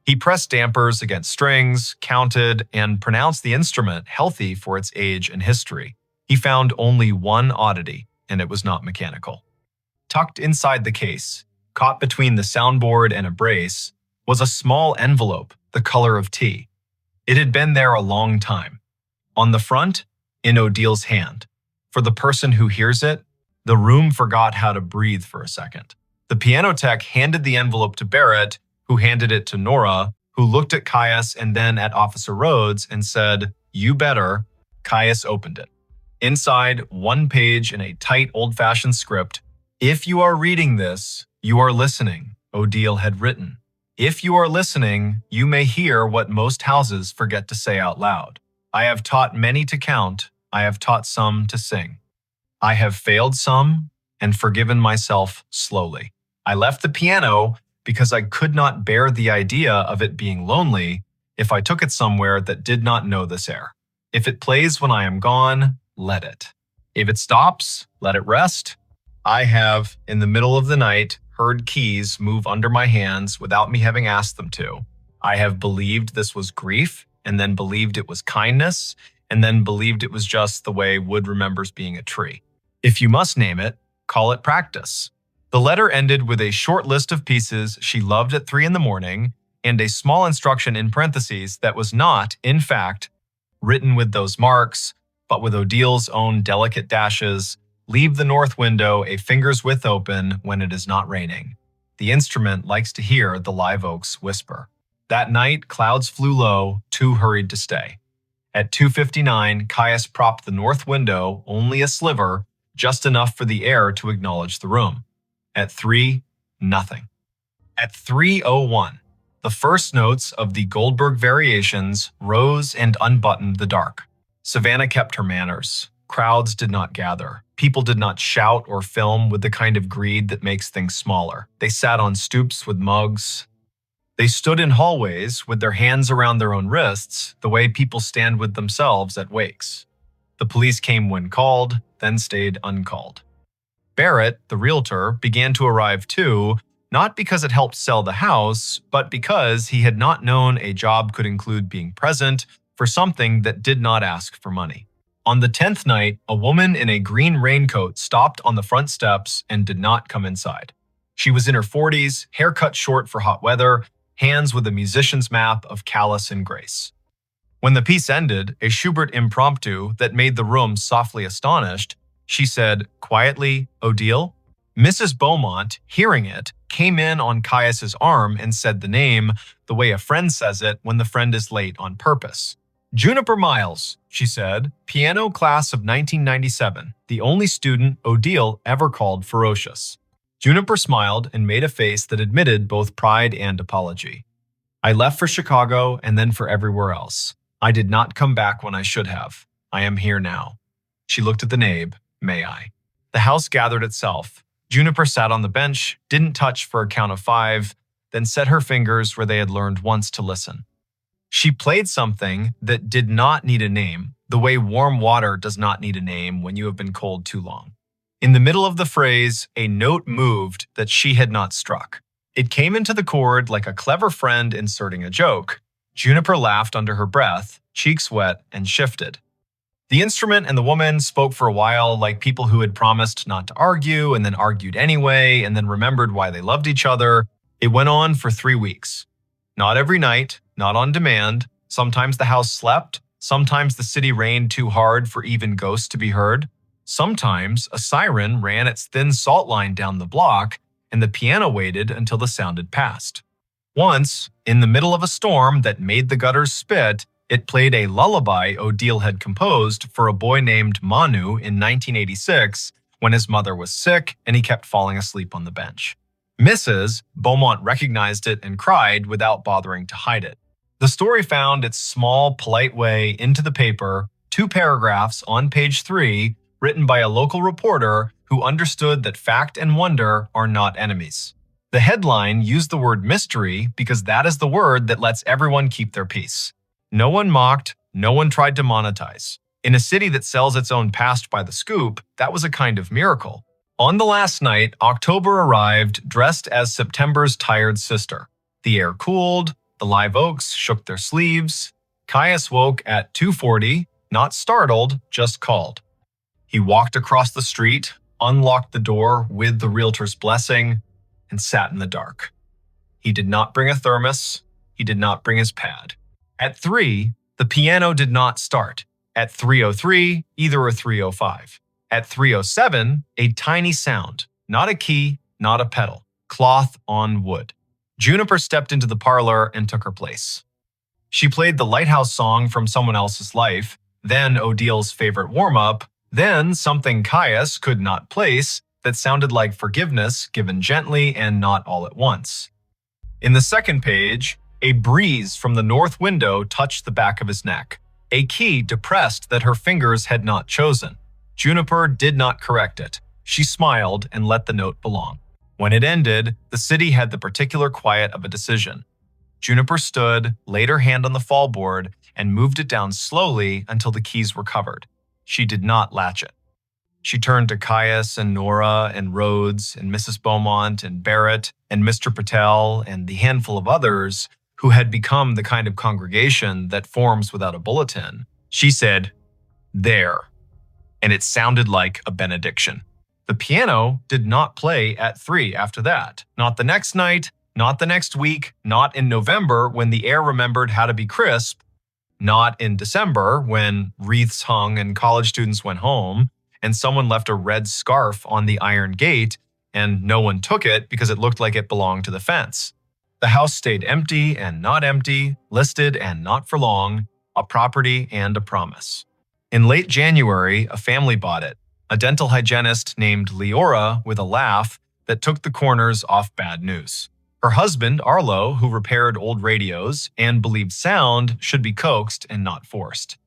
He pressed dampers against strings, counted, and pronounced the instrument healthy for its age and history. He found only one oddity, and it was not mechanical. Tucked inside the case, caught between the soundboard and a brace, was a small envelope the color of tea. It had been there a long time. On the front, in Odil's hand. For the person who hears it, the room forgot how to breathe for a second. The piano tech handed the envelope to Barrett, who handed it to Nora, who looked at Caius and then at Officer Rhodes and said, "You better." Caius opened it. Inside, one page in a tight old-fashioned script. "If you are reading this, you are listening," Odile had written. "If you are listening, you may hear what most houses forget to say out loud. I have taught many to count. I have taught some to sing. I have failed some and forgiven myself slowly. I left the piano because I could not bear the idea of it being lonely if I took it somewhere that did not know this air. If it plays when I am gone, let it. If it stops, let it rest. I have, in the middle of the night, heard keys move under my hands without me having asked them to. I have believed this was grief, and then believed it was kindness, and then believed it was just the way wood remembers being a tree. If you must name it, call it practice." The letter ended with a short list of pieces she loved at 3 in the morning and a small instruction in parentheses that was not, in fact, written with those marks, but with Odile's own delicate dashes. "Leave the north window a finger's width open when it is not raining. The instrument likes to hear the live oaks whisper." That night, clouds flew low, too hurried to stay. At 2:59, Caius propped the north window, only a sliver, just enough for the air to acknowledge the room. At 3, nothing. At 3:01, the first notes of the Goldberg variations rose and unbuttoned the dark. Savannah kept her manners. Crowds did not gather. People did not shout or film with the kind of greed that makes things smaller. They sat on stoops with mugs. They stood in hallways with their hands around their own wrists, the way people stand with themselves at wakes. The police came when called, then stayed uncalled. Barrett, the realtor, began to arrive too, not because it helped sell the house, but because he had not known a job could include being present for something that did not ask for money. On the 10th night, a woman in a green raincoat stopped on the front steps and did not come inside. She was in her 40s, hair cut short for hot weather, hands with a musician's map of callous and grace. When the piece ended, a Schubert impromptu that made the room softly astonished, she said, quietly, "Odile?" Mrs. Beaumont, hearing it, came in on Caius's arm and said the name the way a friend says it when the friend is late on purpose. "Juniper Miles," she said, "piano class of 1997, the only student Odile ever called ferocious." Juniper smiled and made a face that admitted both pride and apology. "I left for Chicago and then for everywhere else. I did not come back when I should have. I am here now." She looked at the nave. "May I?" The house gathered itself. Juniper sat on the bench, didn't touch for a count of 5, then set her fingers where they had learned once to listen. She played something that did not need a name, the way warm water does not need a name when you have been cold too long. In the middle of the phrase, a note moved that she had not struck. It came into the chord like a clever friend inserting a joke. Juniper laughed under her breath, cheeks wet, and shifted. The instrument and the woman spoke for a while like people who had promised not to argue and then argued anyway and then remembered why they loved each other. It went on for 3 weeks. Not every night, not on demand. Sometimes the house slept. Sometimes the city rained too hard for even ghosts to be heard. Sometimes a siren ran its thin salt line down the block and the piano waited until the sound had passed. Once, in the middle of a storm that made the gutters spit, it played a lullaby Odile had composed for a boy named Manu in 1986 when his mother was sick and he kept falling asleep on the bench. Mrs. Beaumont recognized it and cried without bothering to hide it. The story found its small, polite way into the paper, 2 paragraphs on page 3, written by a local reporter who understood that fact and wonder are not enemies. The headline used the word mystery because that is the word that lets everyone keep their peace. No one mocked, no one tried to monetize. In a city that sells its own past by the scoop, that was a kind of miracle. On the last night, October arrived dressed as September's tired sister. The air cooled, the live oaks shook their sleeves. Caius woke at 2:40, not startled, just called. He walked across the street, unlocked the door with the realtor's blessing, and sat in the dark. He did not bring a thermos. He did not bring his pad. At 3, the piano did not start. At 3:03, either a 3:05. At 3:07, a tiny sound, not a key, not a pedal, cloth on wood. Juniper stepped into the parlor and took her place. She played the Lighthouse song from someone else's life, then Odile's favorite warm-up, then something Caius could not place that sounded like forgiveness given gently and not all at once. In the second page, a breeze from the north window touched the back of his neck, a key depressed that her fingers had not chosen. Juniper did not correct it. She smiled and let the note belong. When it ended, the city had the particular quiet of a decision. Juniper stood, laid her hand on the fallboard, and moved it down slowly until the keys were covered. She did not latch it. She turned to Caius and Nora and Rhodes and Mrs. Beaumont and Barrett and Mr. Patel and the handful of others who had become the kind of congregation that forms without a bulletin. She said, "There." And it sounded like a benediction. The piano did not play at 3 after that. Not the next night, not the next week, not in November when the air remembered how to be crisp, not in December when wreaths hung and college students went home and someone left a red scarf on the iron gate and no one took it because it looked like it belonged to the fence. The house stayed empty and not empty, listed and not for long, a property and a promise. In late January, a family bought it, a dental hygienist named Leora with a laugh that took the corners off bad news. Her husband, Arlo, who repaired old radios and believed sound should be coaxed and not forced.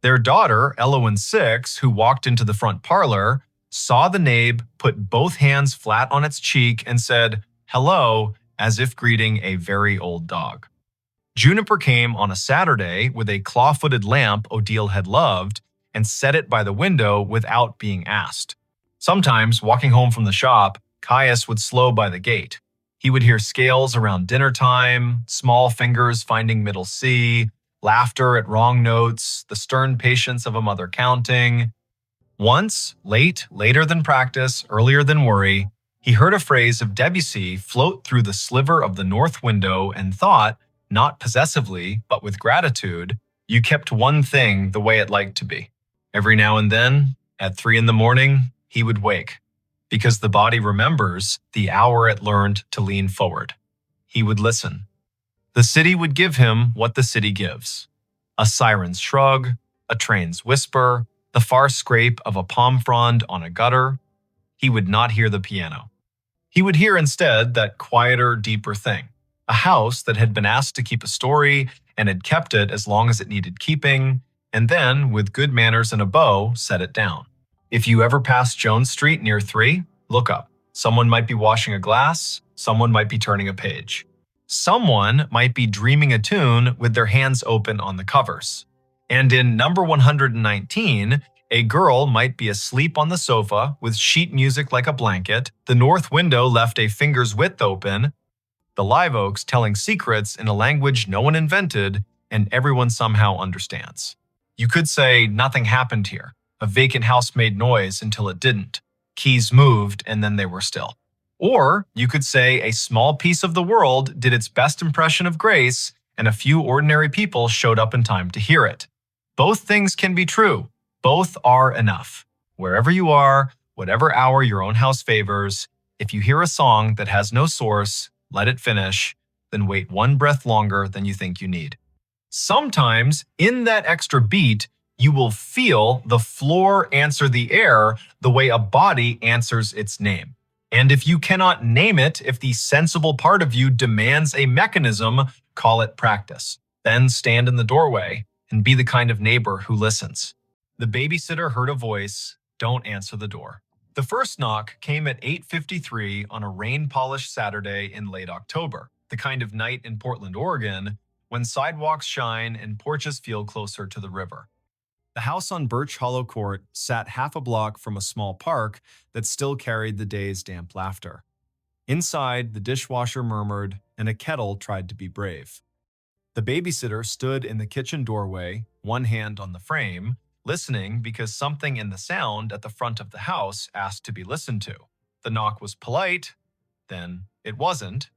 Their daughter, Elowen 6, who walked into the front parlor, saw the nabe, put both hands flat on its cheek, and said, "Hello," as if greeting a very old dog. Juniper came on a Saturday with a claw-footed lamp Odile had loved and set it by the window without being asked. Sometimes, walking home from the shop, Caius would slow by the gate. He would hear scales around dinner time, small fingers finding middle C, laughter at wrong notes, the stern patience of a mother counting. Once, later than practice, earlier than worry, He heard a phrase of Debussy float through the sliver of the north window and thought, not possessively, but with gratitude, you kept one thing the way it liked to be. Every now and then, at 3 in the morning, he would wake, because the body remembers the hour it learned to lean forward. He would listen. The city would give him what the city gives: a siren's shrug, a train's whisper, the far scrape of a palm frond on a gutter. He would not hear the piano. He would hear instead that quieter, deeper thing, a house that had been asked to keep a story and had kept it as long as it needed keeping, and then, with good manners and a bow, set it down. If you ever pass Jones Street near 3, look up. Someone might be washing a glass, someone might be turning a page. Someone might be dreaming a tune with their hands open on the covers. And in number 119, a girl might be asleep on the sofa with sheet music like a blanket, the north window left a finger's width open, the live oaks telling secrets in a language no one invented and everyone somehow understands. You could say nothing happened here. A vacant house made noise until it didn't. Keys moved and then they were still. Or you could say a small piece of the world did its best impression of grace and a few ordinary people showed up in time to hear it. Both things can be true. Both are enough. Wherever you are, whatever hour your own house favors, if you hear a song that has no source, let it finish, then wait one breath longer than you think you need. Sometimes, in that extra beat, you will feel the floor answer the air the way a body answers its name. And if you cannot name it, if the sensible part of you demands a mechanism, call it practice. Then stand in the doorway and be the kind of neighbor who listens. The babysitter heard a voice. Don't answer the door. The first knock came at 8:53 on a rain-polished Saturday in late October, the kind of night in Portland, Oregon, when sidewalks shine and porches feel closer to the river. The house on Birch Hollow Court sat half a block from a small park that still carried the day's damp laughter. Inside, the dishwasher murmured, and a kettle tried to be brave. The babysitter stood in the kitchen doorway, one hand on the frame, listening because something in the sound at the front of the house asked to be listened to. The knock was polite, then it wasn't.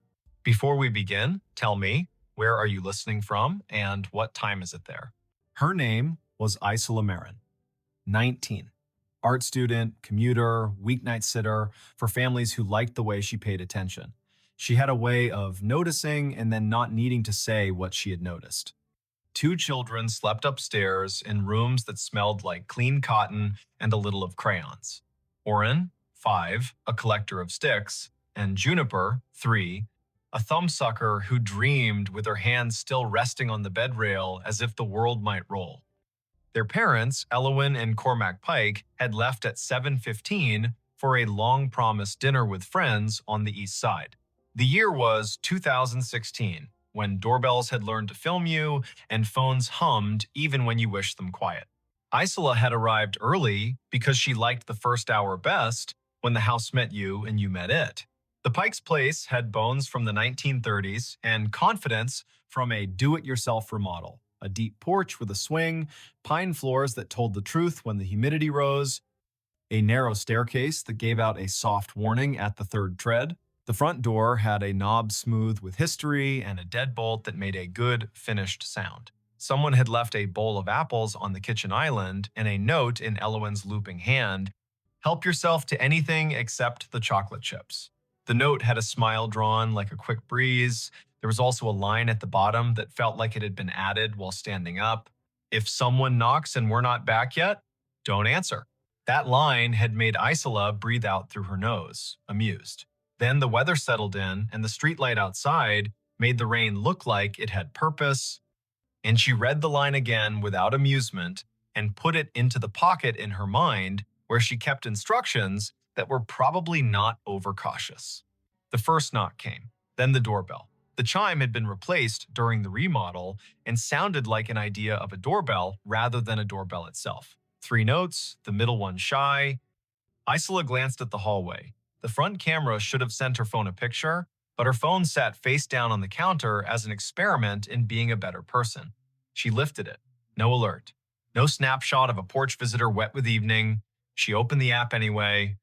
Before we begin, tell me, where are you listening from and what time is it there? Her name was Isola Marin, 19. Art student, commuter, weeknight sitter for families who liked the way she paid attention. She had a way of noticing and then not needing to say what she had noticed. 2 children slept upstairs in rooms that smelled like clean cotton and a little of crayons. Oren, 5, a collector of sticks, and Juniper, 3, a thumbsucker who dreamed with her hands still resting on the bed rail as if the world might roll. Their parents, Elowin and Cormac Pike, had left at 7:15 for a long-promised dinner with friends on the east side. The year was 2016, when doorbells had learned to film you and phones hummed even when you wished them quiet. Isola had arrived early because she liked the first hour best when the house met you and you met it. The Pike's place had bones from the 1930s and confidence from a do-it-yourself remodel. A deep porch with a swing, pine floors that told the truth when the humidity rose, a narrow staircase that gave out a soft warning at the third tread. The front door had a knob smooth with history and a deadbolt that made a good, finished sound. Someone had left a bowl of apples on the kitchen island and a note in Elowin's looping hand, "Help yourself to anything except the chocolate chips." The note had a smile drawn like a quick breeze. There was also a line at the bottom that felt like it had been added while standing up. "If someone knocks and we're not back yet, don't answer." That line had made Isola breathe out through her nose, amused. Then the weather settled in, and the streetlight outside made the rain look like it had purpose, and she read the line again without amusement and put it into the pocket in her mind where she kept instructions that were probably not overcautious. The first knock came, then the doorbell. The chime had been replaced during the remodel and sounded like an idea of a doorbell rather than a doorbell itself. 3 notes, the middle one shy. Isola glanced at the hallway. The front camera should have sent her phone a picture, but her phone sat face down on the counter as an experiment in being a better person. She lifted it. No alert. No snapshot of a porch visitor wet with evening. She opened the app anyway.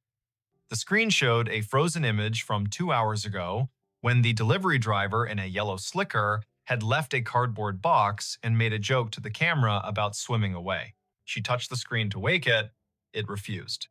The screen showed a frozen image from 2 hours ago when the delivery driver in a yellow slicker had left a cardboard box and made a joke to the camera about swimming away. She touched the screen to wake it. It refused.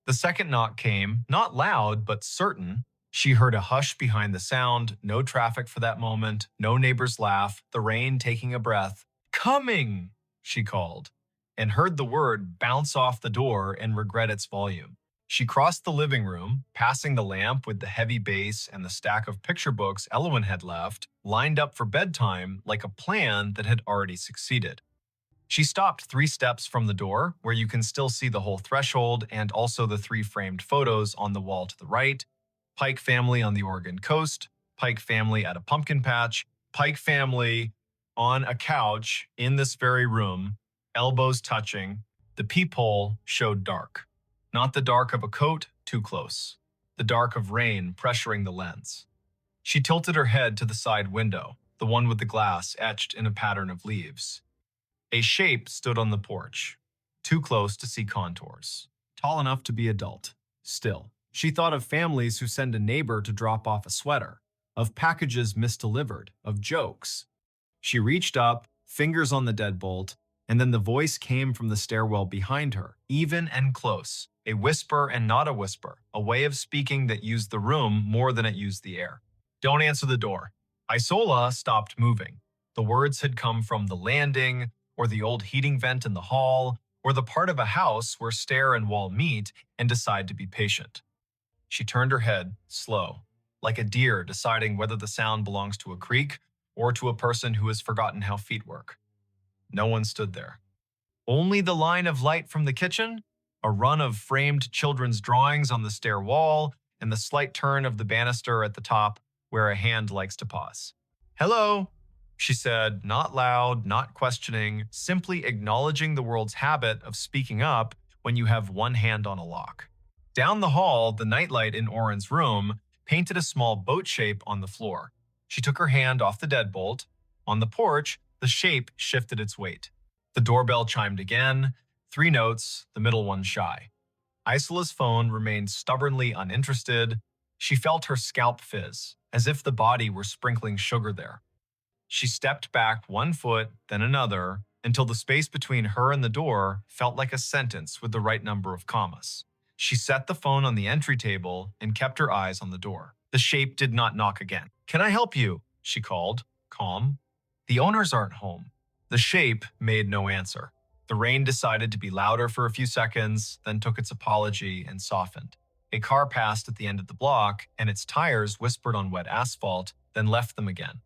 The second knock came, not loud, but certain. She heard a hush behind the sound, no traffic for that moment, no neighbor's laugh, the rain taking a breath. "Coming!" she called, and heard the word bounce off the door and regret its volume. She crossed the living room, passing the lamp with the heavy base and the stack of picture books Elwyn had left, lined up for bedtime like a plan that had already succeeded. She stopped 3 steps from the door, where you can still see the whole threshold and also the 3 framed photos on the wall to the right: Pike family on the Oregon coast, Pike family at a pumpkin patch, Pike family on a couch in this very room, elbows touching. The peephole showed dark. Not the dark of a coat, too close. The dark of rain pressuring the lens. She tilted her head to the side window, the one with the glass etched in a pattern of leaves. A shape stood on the porch, too close to see contours. Tall enough to be adult. Still, she thought of families who send a neighbor to drop off a sweater, of packages misdelivered, of jokes. She reached up, fingers on the deadbolt, and then the voice came from the stairwell behind her, even and close, a whisper and not a whisper, a way of speaking that used the room more than it used the air. "Don't answer the door." Isola stopped moving. The words had come from the landing, or the old heating vent in the hall, or the part of a house where stair and wall meet and decide to be patient. She turned her head, slow, like a deer deciding whether the sound belongs to a creak or to a person who has forgotten how feet work. No one stood there. Only the line of light from the kitchen, a run of framed children's drawings on the stair wall, and the slight turn of the banister at the top where a hand likes to pause. "Hello," she said, not loud, not questioning, simply acknowledging the world's habit of speaking up when you have one hand on a lock. Down the hall, the nightlight in Oren's room painted a small boat shape on the floor. She took her hand off the deadbolt. On the porch, the shape shifted its weight. The doorbell chimed again, 3 notes, the middle one shy. Isola's phone remained stubbornly uninterested. She felt her scalp fizz, as if the body were sprinkling sugar there. She stepped back 1 foot, then another, until the space between her and the door felt like a sentence with the right number of commas. She set the phone on the entry table and kept her eyes on the door. The shape did not knock again. "Can I help you?" she called, calm. "The owners aren't home." The shape made no answer. The rain decided to be louder for a few seconds, then took its apology and softened. A car passed at the end of the block, and its tires whispered on wet asphalt, then left them again.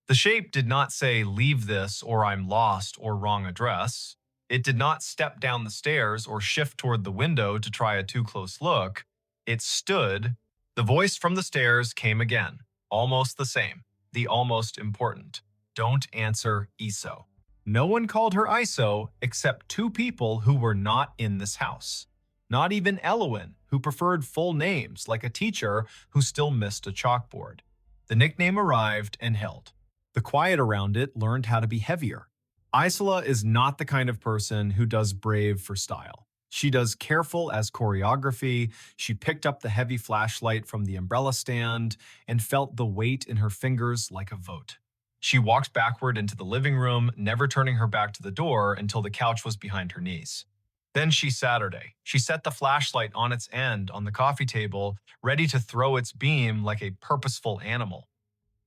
The shape did not say, "Leave this," or "I'm lost," or "Wrong address." It did not step down the stairs or shift toward the window to try a too close look. It stood. The voice from the stairs came again, almost the same, the almost important. "Don't answer ISO." No one called her ISO except 2 people who were not in this house. Not even Elwyn, who preferred full names like a teacher who still missed a chalkboard. The nickname arrived and held. The quiet around it learned how to be heavier. Isola is not the kind of person who does brave for style. She does careful as choreography. She picked up the heavy flashlight from the umbrella stand and felt the weight in her fingers like a vote. She walked backward into the living room, never turning her back to the door until the couch was behind her knees. Then she set the flashlight on its end on the coffee table, ready to throw its beam like a purposeful animal.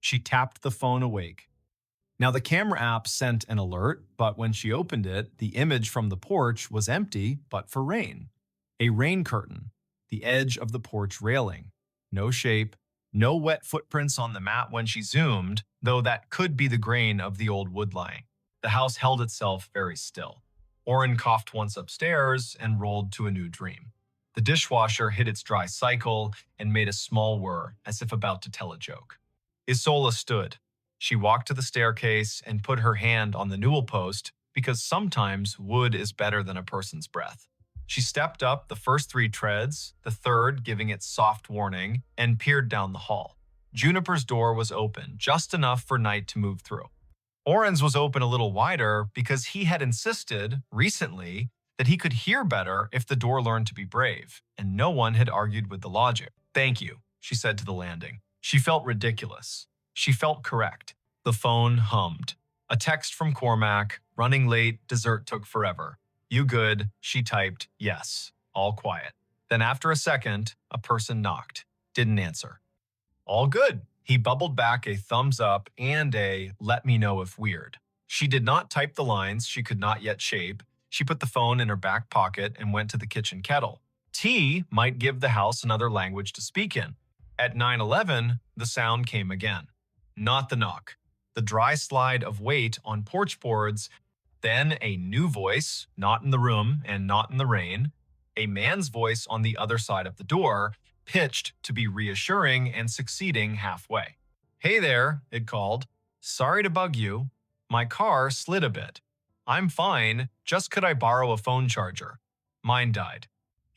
She tapped the phone awake. Now the camera app sent an alert, but when she opened it, the image from the porch was empty but for rain. A rain curtain, the edge of the porch railing. No shape, no wet footprints on the mat when she zoomed, though that could be the grain of the old wood lying. The house held itself very still. Oren coughed once upstairs and rolled to a new dream. The dishwasher hit its dry cycle and made a small whir, as if about to tell a joke. Isola stood. She walked to the staircase and put her hand on the newel post because sometimes wood is better than a person's breath. She stepped up the first 3 treads, the third giving its soft warning, and peered down the hall. Juniper's door was open, just enough for night to move through. Oren's was open a little wider because he had insisted, recently, that he could hear better if the door learned to be brave, and no one had argued with the logic. "Thank you," she said to the landing. She felt ridiculous. She felt correct. The phone hummed. A text from Cormac, "Running late, dessert took forever. You good?" She typed, "Yes." All quiet. Then after a second, a person knocked. Didn't answer. "All good." He bubbled back a thumbs up and a "let me know if weird." She did not type the lines she could not yet shape. She put the phone in her back pocket and went to the kitchen kettle. Tea might give the house another language to speak in. At 9:11, the sound came again. Not the knock. The dry slide of weight on porch boards, then a new voice, not in the room and not in the rain, a man's voice on the other side of the door, pitched to be reassuring and succeeding halfway. "Hey there," it called. "Sorry to bug you. My car slid a bit. I'm fine, just could I borrow a phone charger? Mine died."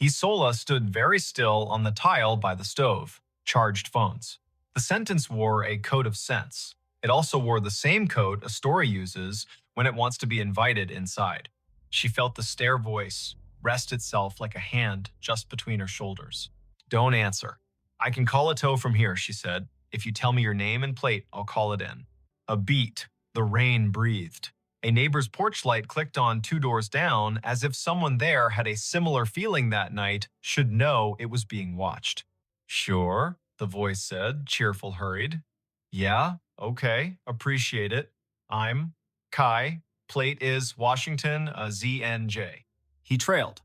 Isola stood very still on the tile by the stove. Charged phones. The sentence wore a coat of sense. It also wore the same coat a story uses when it wants to be invited inside. She felt the stare voice rest itself like a hand just between her shoulders. "Don't answer. I can call a tow from here," she said. "If you tell me your name and plate, I'll call it in." A beat. The rain breathed. A neighbor's porch light clicked on 2 doors down, as if someone there had a similar feeling that night, should know it was being watched. "Sure," the voice said, cheerful, hurried. "Yeah, okay, appreciate it. I'm Kai. Plate is Washington, ZNJ." He trailed.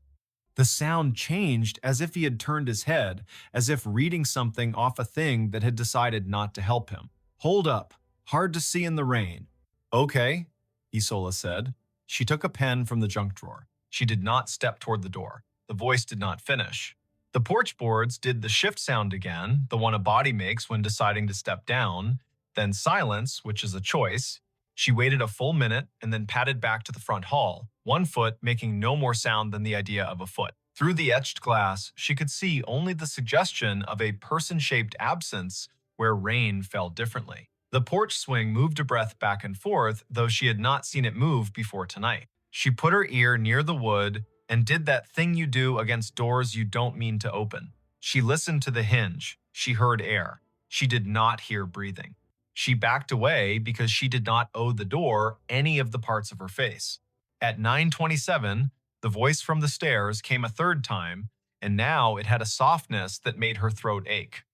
The sound changed as if he had turned his head, as if reading something off a thing that had decided not to help him. "Hold up. Hard to see in the rain." "Okay," Isola said. She took a pen from the junk drawer. She did not step toward the door. The voice did not finish. The porch boards did the shift sound again, the one a body makes when deciding to step down, then silence, which is a choice. She waited a full minute and then padded back to the front hall, one foot making no more sound than the idea of a foot. Through the etched glass, she could see only the suggestion of a person-shaped absence where rain fell differently. The porch swing moved a breath back and forth, though she had not seen it move before tonight. She put her ear near the wood and did that thing you do against doors you don't mean to open. She listened to the hinge. She heard air. She did not hear breathing. She backed away because she did not owe the door any of the parts of her face. At 9:27, the voice from the stairs came a third time, and now it had a softness that made her throat ache.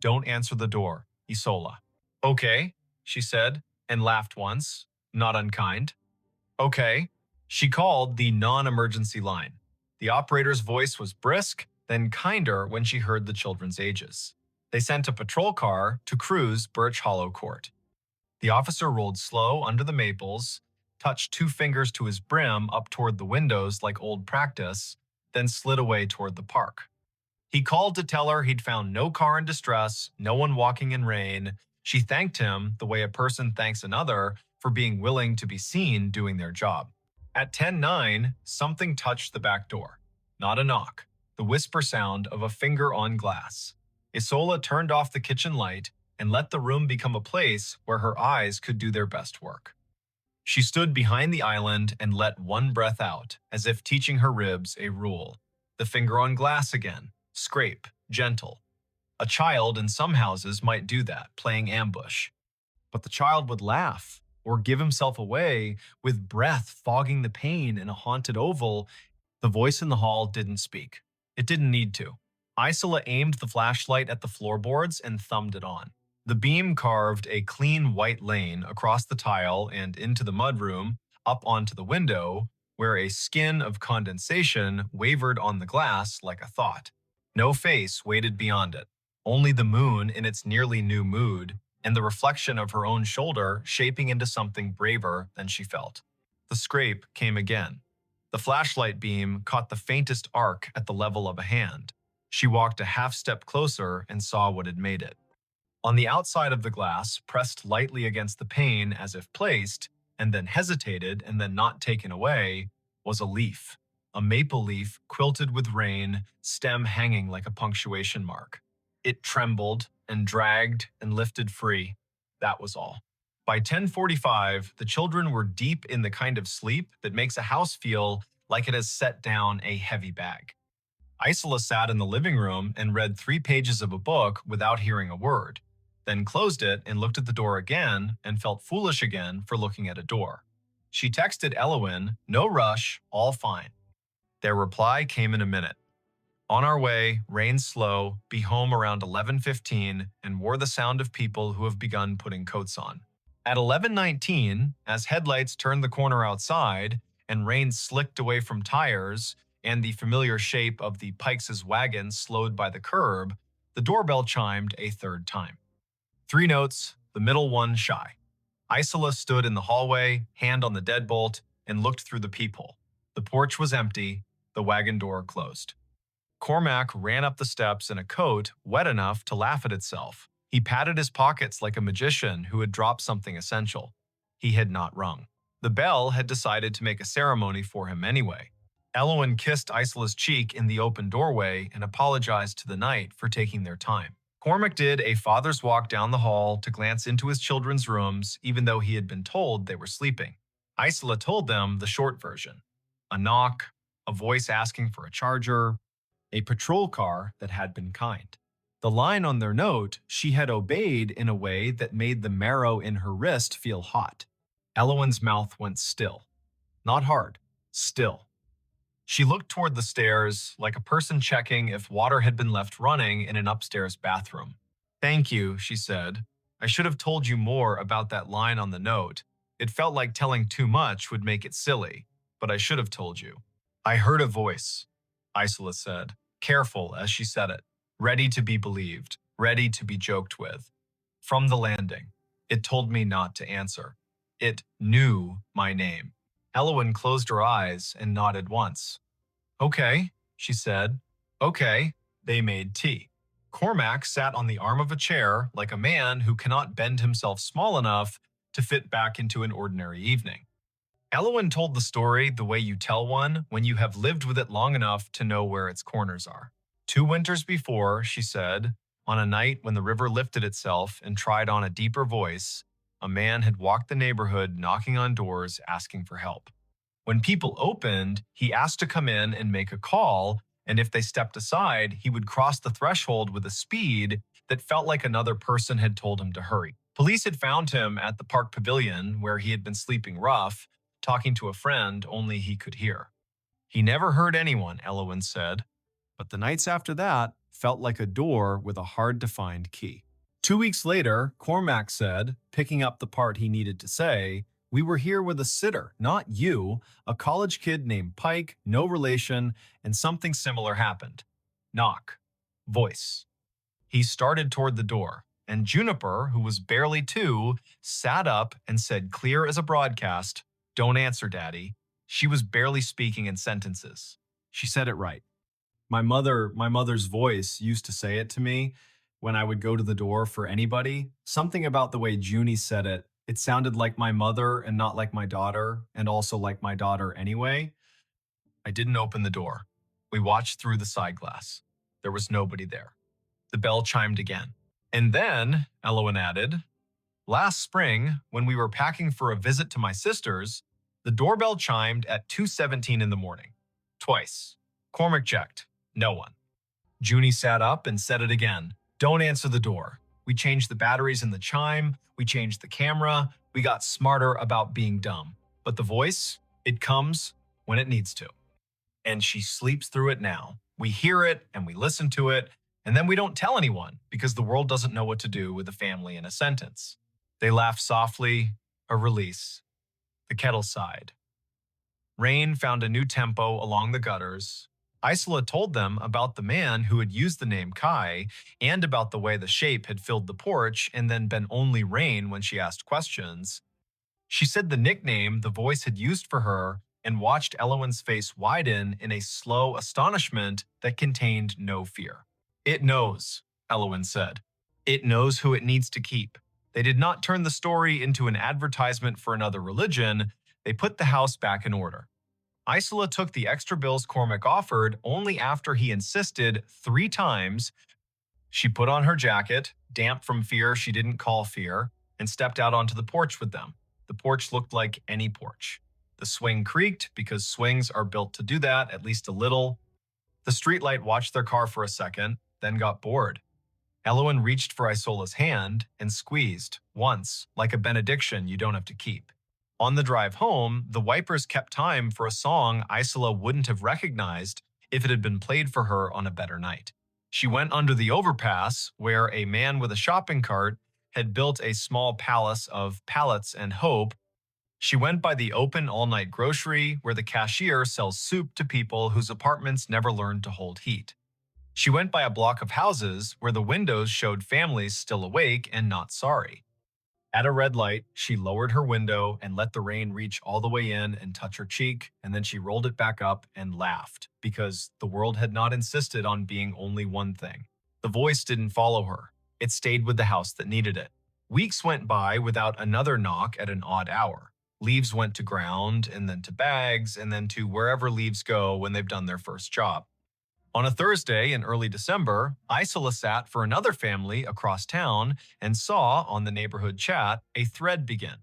"Don't answer the door, Isola." "Okay," she said, and laughed once, not unkind. "Okay." She called the non-emergency line. The operator's voice was brisk, then kinder when she heard the children's ages. They sent a patrol car to cruise Birch Hollow Court. The officer rolled slow under the maples, touched 2 fingers to his brim up toward the windows like old practice, then slid away toward the park. He called to tell her he'd found no car in distress, no one walking in rain. She thanked him the way a person thanks another for being willing to be seen doing their job. At 10:09, something touched the back door. Not a knock, the whisper sound of a finger on glass. Isola turned off the kitchen light and let the room become a place where her eyes could do their best work. She stood behind the island and let one breath out, as if teaching her ribs a rule. The finger on glass again. Scrape, gentle. A child in some houses might do that, playing ambush. But the child would laugh or give himself away, with breath fogging the pain in a haunted oval. The voice in the hall didn't speak. It didn't need to. Isola aimed the flashlight at the floorboards and thumbed it on. The beam carved a clean white lane across the tile and into the mudroom, up onto the window, where a skin of condensation wavered on the glass like a thought. No face waited beyond it, only the moon in its nearly new mood, and the reflection of her own shoulder shaping into something braver than she felt. The scrape came again. The flashlight beam caught the faintest arc at the level of a hand. She walked a half step closer and saw what had made it. On the outside of the glass, pressed lightly against the pane as if placed, and then hesitated and then not taken away, was a leaf. A maple leaf quilted with rain, stem hanging like a punctuation mark. It trembled and dragged and lifted free. That was all. By 10:45, the children were deep in the kind of sleep that makes a house feel like it has set down a heavy bag. Isola sat in the living room and read 3 pages of a book without hearing a word, then closed it and looked at the door again and felt foolish again for looking at a door. She texted Elowen, "No rush, all fine." Their reply came in a minute. "On our way, rain slow, be home around 11:15, and wore the sound of people who have begun putting coats on." At 11:19, as headlights turned the corner outside and rain slicked away from tires and the familiar shape of the Pikes' wagon slowed by the curb, the doorbell chimed a third time. 3 notes, the middle one shy. Isola stood in the hallway, hand on the deadbolt, and looked through the peephole. The porch was empty, the wagon door closed. Cormac ran up the steps in a coat wet enough to laugh at itself. He patted his pockets like a magician who had dropped something essential. He had not rung. The bell had decided to make a ceremony for him anyway. Elowen kissed Isola's cheek in the open doorway and apologized to the night for taking their time. Cormac did a father's walk down the hall to glance into his children's rooms, even though he had been told they were sleeping. Isola told them the short version. A knock, a voice asking for a charger, a patrol car that had been kind. The line on their note she had obeyed in a way that made the marrow in her wrist feel hot. Elowen's mouth went still. Not hard, still. She looked toward the stairs, like a person checking if water had been left running in an upstairs bathroom. "Thank you," she said. "I should have told you more about that line on the note. It felt like telling too much would make it silly, but I should have told you." "I heard a voice," Isola said, careful as she said it, ready to be believed, ready to be joked with. "From the landing. It told me not to answer. It knew my name." Elowen closed her eyes and nodded once. "Okay," she said. "Okay." They made tea. Cormac sat on the arm of a chair like a man who cannot bend himself small enough to fit back into an ordinary evening. Elowen told the story the way you tell one when you have lived with it long enough to know where its corners are. 2 winters before, she said, on a night when the river lifted itself and tried on a deeper voice, a man had walked the neighborhood knocking on doors asking for help. When people opened, he asked to come in and make a call, and if they stepped aside, he would cross the threshold with a speed that felt like another person had told him to hurry. Police had found him at the park pavilion where he had been sleeping rough, talking to a friend only he could hear. He never heard anyone, Elowen said, but the nights after that felt like a door with a hard-to-find key. 2 weeks later, Cormac said, picking up the part he needed to say, "We were here with a sitter, not you, a college kid named Pike, no relation, and something similar happened." Knock. Voice. He started toward the door, and Juniper, who was barely 2, sat up and said clear as a broadcast, "Don't answer, Daddy." She was barely speaking in sentences. She said it right. My mother's voice used to say it to me when I would go to the door for anybody. Something about the way Junie said it. It sounded like my mother and not like my daughter, and also like my daughter anyway. I didn't open the door. We watched through the side glass. There was nobody there. The bell chimed again. "And then," Elowen added, "last spring, when we were packing for a visit to my sister's, the doorbell chimed at 2:17 in the morning. Twice. Cormac checked. No one. Junie sat up and said it again. Don't answer the door. We changed the batteries in the chime. We changed the camera. We got smarter about being dumb. But the voice, it comes when it needs to. And she sleeps through it now. We hear it and we listen to it, and then we don't tell anyone because the world doesn't know what to do with a family in a sentence." They laughed softly, a release. The kettle sighed. Rain found a new tempo along the gutters. Isola told them about the man who had used the name Kai and about the way the shape had filled the porch and then been only Rain when she asked questions. She said the nickname the voice had used for her and watched Elowen's face widen in a slow astonishment that contained no fear. "It knows," Elowen said. "It knows who it needs to keep. They did not turn the story into an advertisement for another religion. They put the house back in order." Isola took the extra bills Cormac offered only after he insisted 3 times. She put on her jacket, damp from fear she didn't call fear, and stepped out onto the porch with them. The porch looked like any porch. The swing creaked because swings are built to do that, at least a little. The streetlight watched their car for a second, then got bored. Elowen reached for Isola's hand and squeezed, once, like a benediction you don't have to keep. On the drive home, the wipers kept time for a song Isola wouldn't have recognized if it had been played for her on a better night. She went under the overpass, where a man with a shopping cart had built a small palace of pallets and hope. She went by the open all-night grocery, where the cashier sells soup to people whose apartments never learned to hold heat. She went by a block of houses where the windows showed families still awake and not sorry. At a red light, she lowered her window and let the rain reach all the way in and touch her cheek, and then she rolled it back up and laughed, because the world had not insisted on being only one thing. The voice didn't follow her. It stayed with the house that needed it. Weeks went by without another knock at an odd hour. Leaves went to ground, and then to bags, and then to wherever leaves go when they've done their first job. On a Thursday in early December, Isola sat for another family across town and saw, on the neighborhood chat, a thread begin.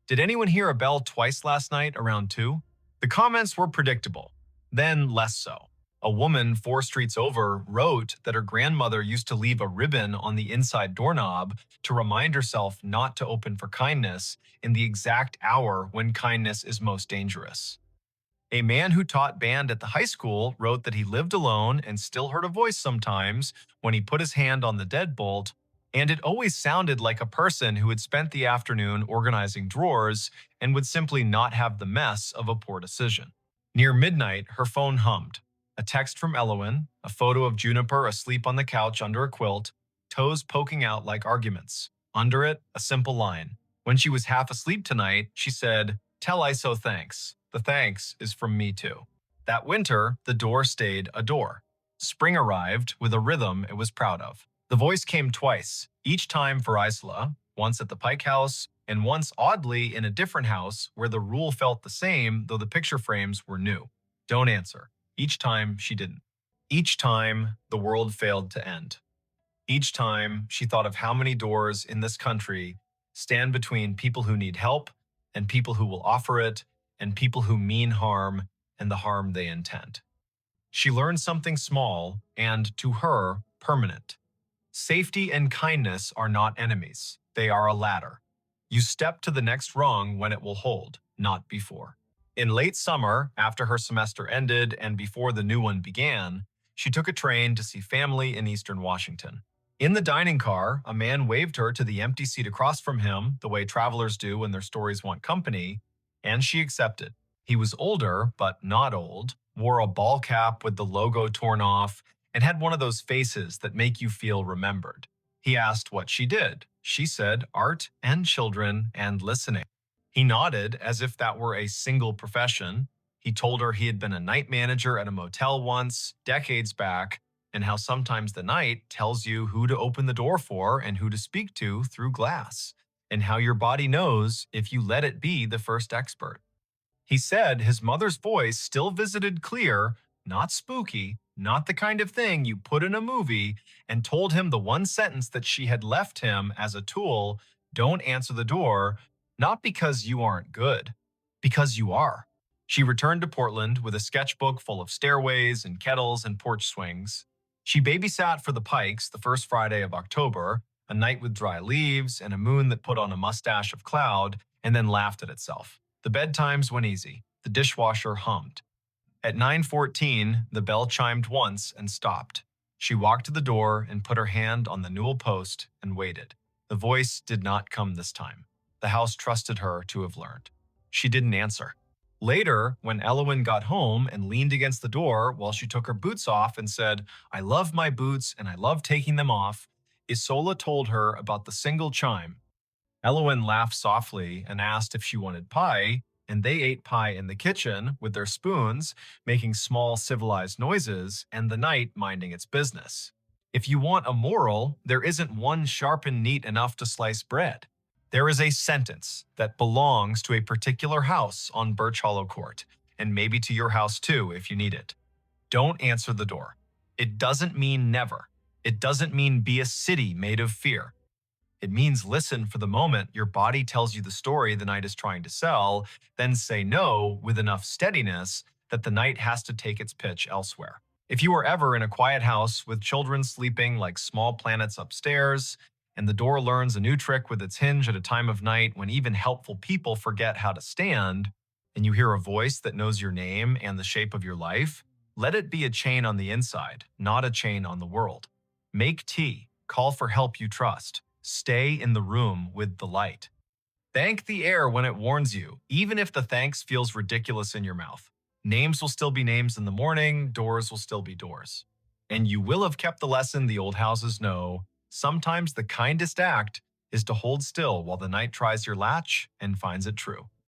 Did anyone hear a bell twice last night around 2? The comments were predictable, then less so. A woman 4 streets over wrote that her grandmother used to leave a ribbon on the inside doorknob to remind herself not to open for kindness in the exact hour when kindness is most dangerous. A man who taught band at the high school wrote that he lived alone and still heard a voice sometimes when he put his hand on the deadbolt, and it always sounded like a person who had spent the afternoon organizing drawers and would simply not have the mess of a poor decision. Near midnight, her phone hummed. A text from Elowen, a photo of Juniper asleep on the couch under a quilt, toes poking out like arguments. Under it, a simple line. When she was half asleep tonight, she said, "Tell ISO thanks. The thanks is from me too." That winter, the door stayed a door. Spring arrived with a rhythm it was proud of. The voice came twice, each time for Isola, once at the Pike House, and once oddly in a different house where the rule felt the same though the picture frames were new. Don't answer. Each time she didn't. Each time the world failed to end. Each time she thought of how many doors in this country stand between people who need help and people who will offer it, and people who mean harm and the harm they intend. She learned something small and, to her, permanent. Safety and kindness are not enemies. They are a ladder. You step to the next rung when it will hold, not before. In late summer, after her semester ended and before the new one began, she took a train to see family in Eastern Washington. In the dining car, a man waved her to the empty seat across from him, the way travelers do when their stories want company, and she accepted. He was older, but not old, wore a ball cap with the logo torn off, and had one of those faces that make you feel remembered. He asked what she did. She said art and children and listening. He nodded as if that were a single profession. He told her he had been a night manager at a motel once, decades back, and how sometimes the night tells you who to open the door for and who to speak to through glass, and how your body knows if you let it be the first expert. He said his mother's voice still visited clear, not spooky, not the kind of thing you put in a movie, and told him the one sentence that she had left him as a tool: don't answer the door, not because you aren't good, because you are. She returned to Portland with a sketchbook full of stairways and kettles and porch swings. She babysat for the Pikes the first Friday of October, a night with dry leaves and a moon that put on a mustache of cloud and then laughed at itself. The bedtimes went easy. The dishwasher hummed. At 9:14, the bell chimed once and stopped. She walked to the door and put her hand on the newel post and waited. The voice did not come this time. The house trusted her to have learned. She didn't answer. Later, when Elowen got home and leaned against the door while she took her boots off and said, "I love my boots and I love taking them off," Isola told her about the single chime. Elowen laughed softly and asked if she wanted pie, and they ate pie in the kitchen with their spoons, making small civilized noises, and the night minding its business. If you want a moral, there isn't one sharp and neat enough to slice bread. There is a sentence that belongs to a particular house on Birch Hollow Court, and maybe to your house too if you need it. Don't answer the door. It doesn't mean never. It doesn't mean be a city made of fear. It means listen for the moment your body tells you the story the night is trying to sell, then say no with enough steadiness that the night has to take its pitch elsewhere. If you are ever in a quiet house with children sleeping like small planets upstairs, and the door learns a new trick with its hinge at a time of night when even helpful people forget how to stand, and you hear a voice that knows your name and the shape of your life, let it be a chain on the inside, not a chain on the world. Make tea, call for help you trust, stay in the room with the light. Thank the air when it warns you, even if the thanks feels ridiculous in your mouth. Names will still be names in the morning, doors will still be doors. And you will have kept the lesson the old houses know. Sometimes the kindest act is to hold still while the night tries your latch and finds it true.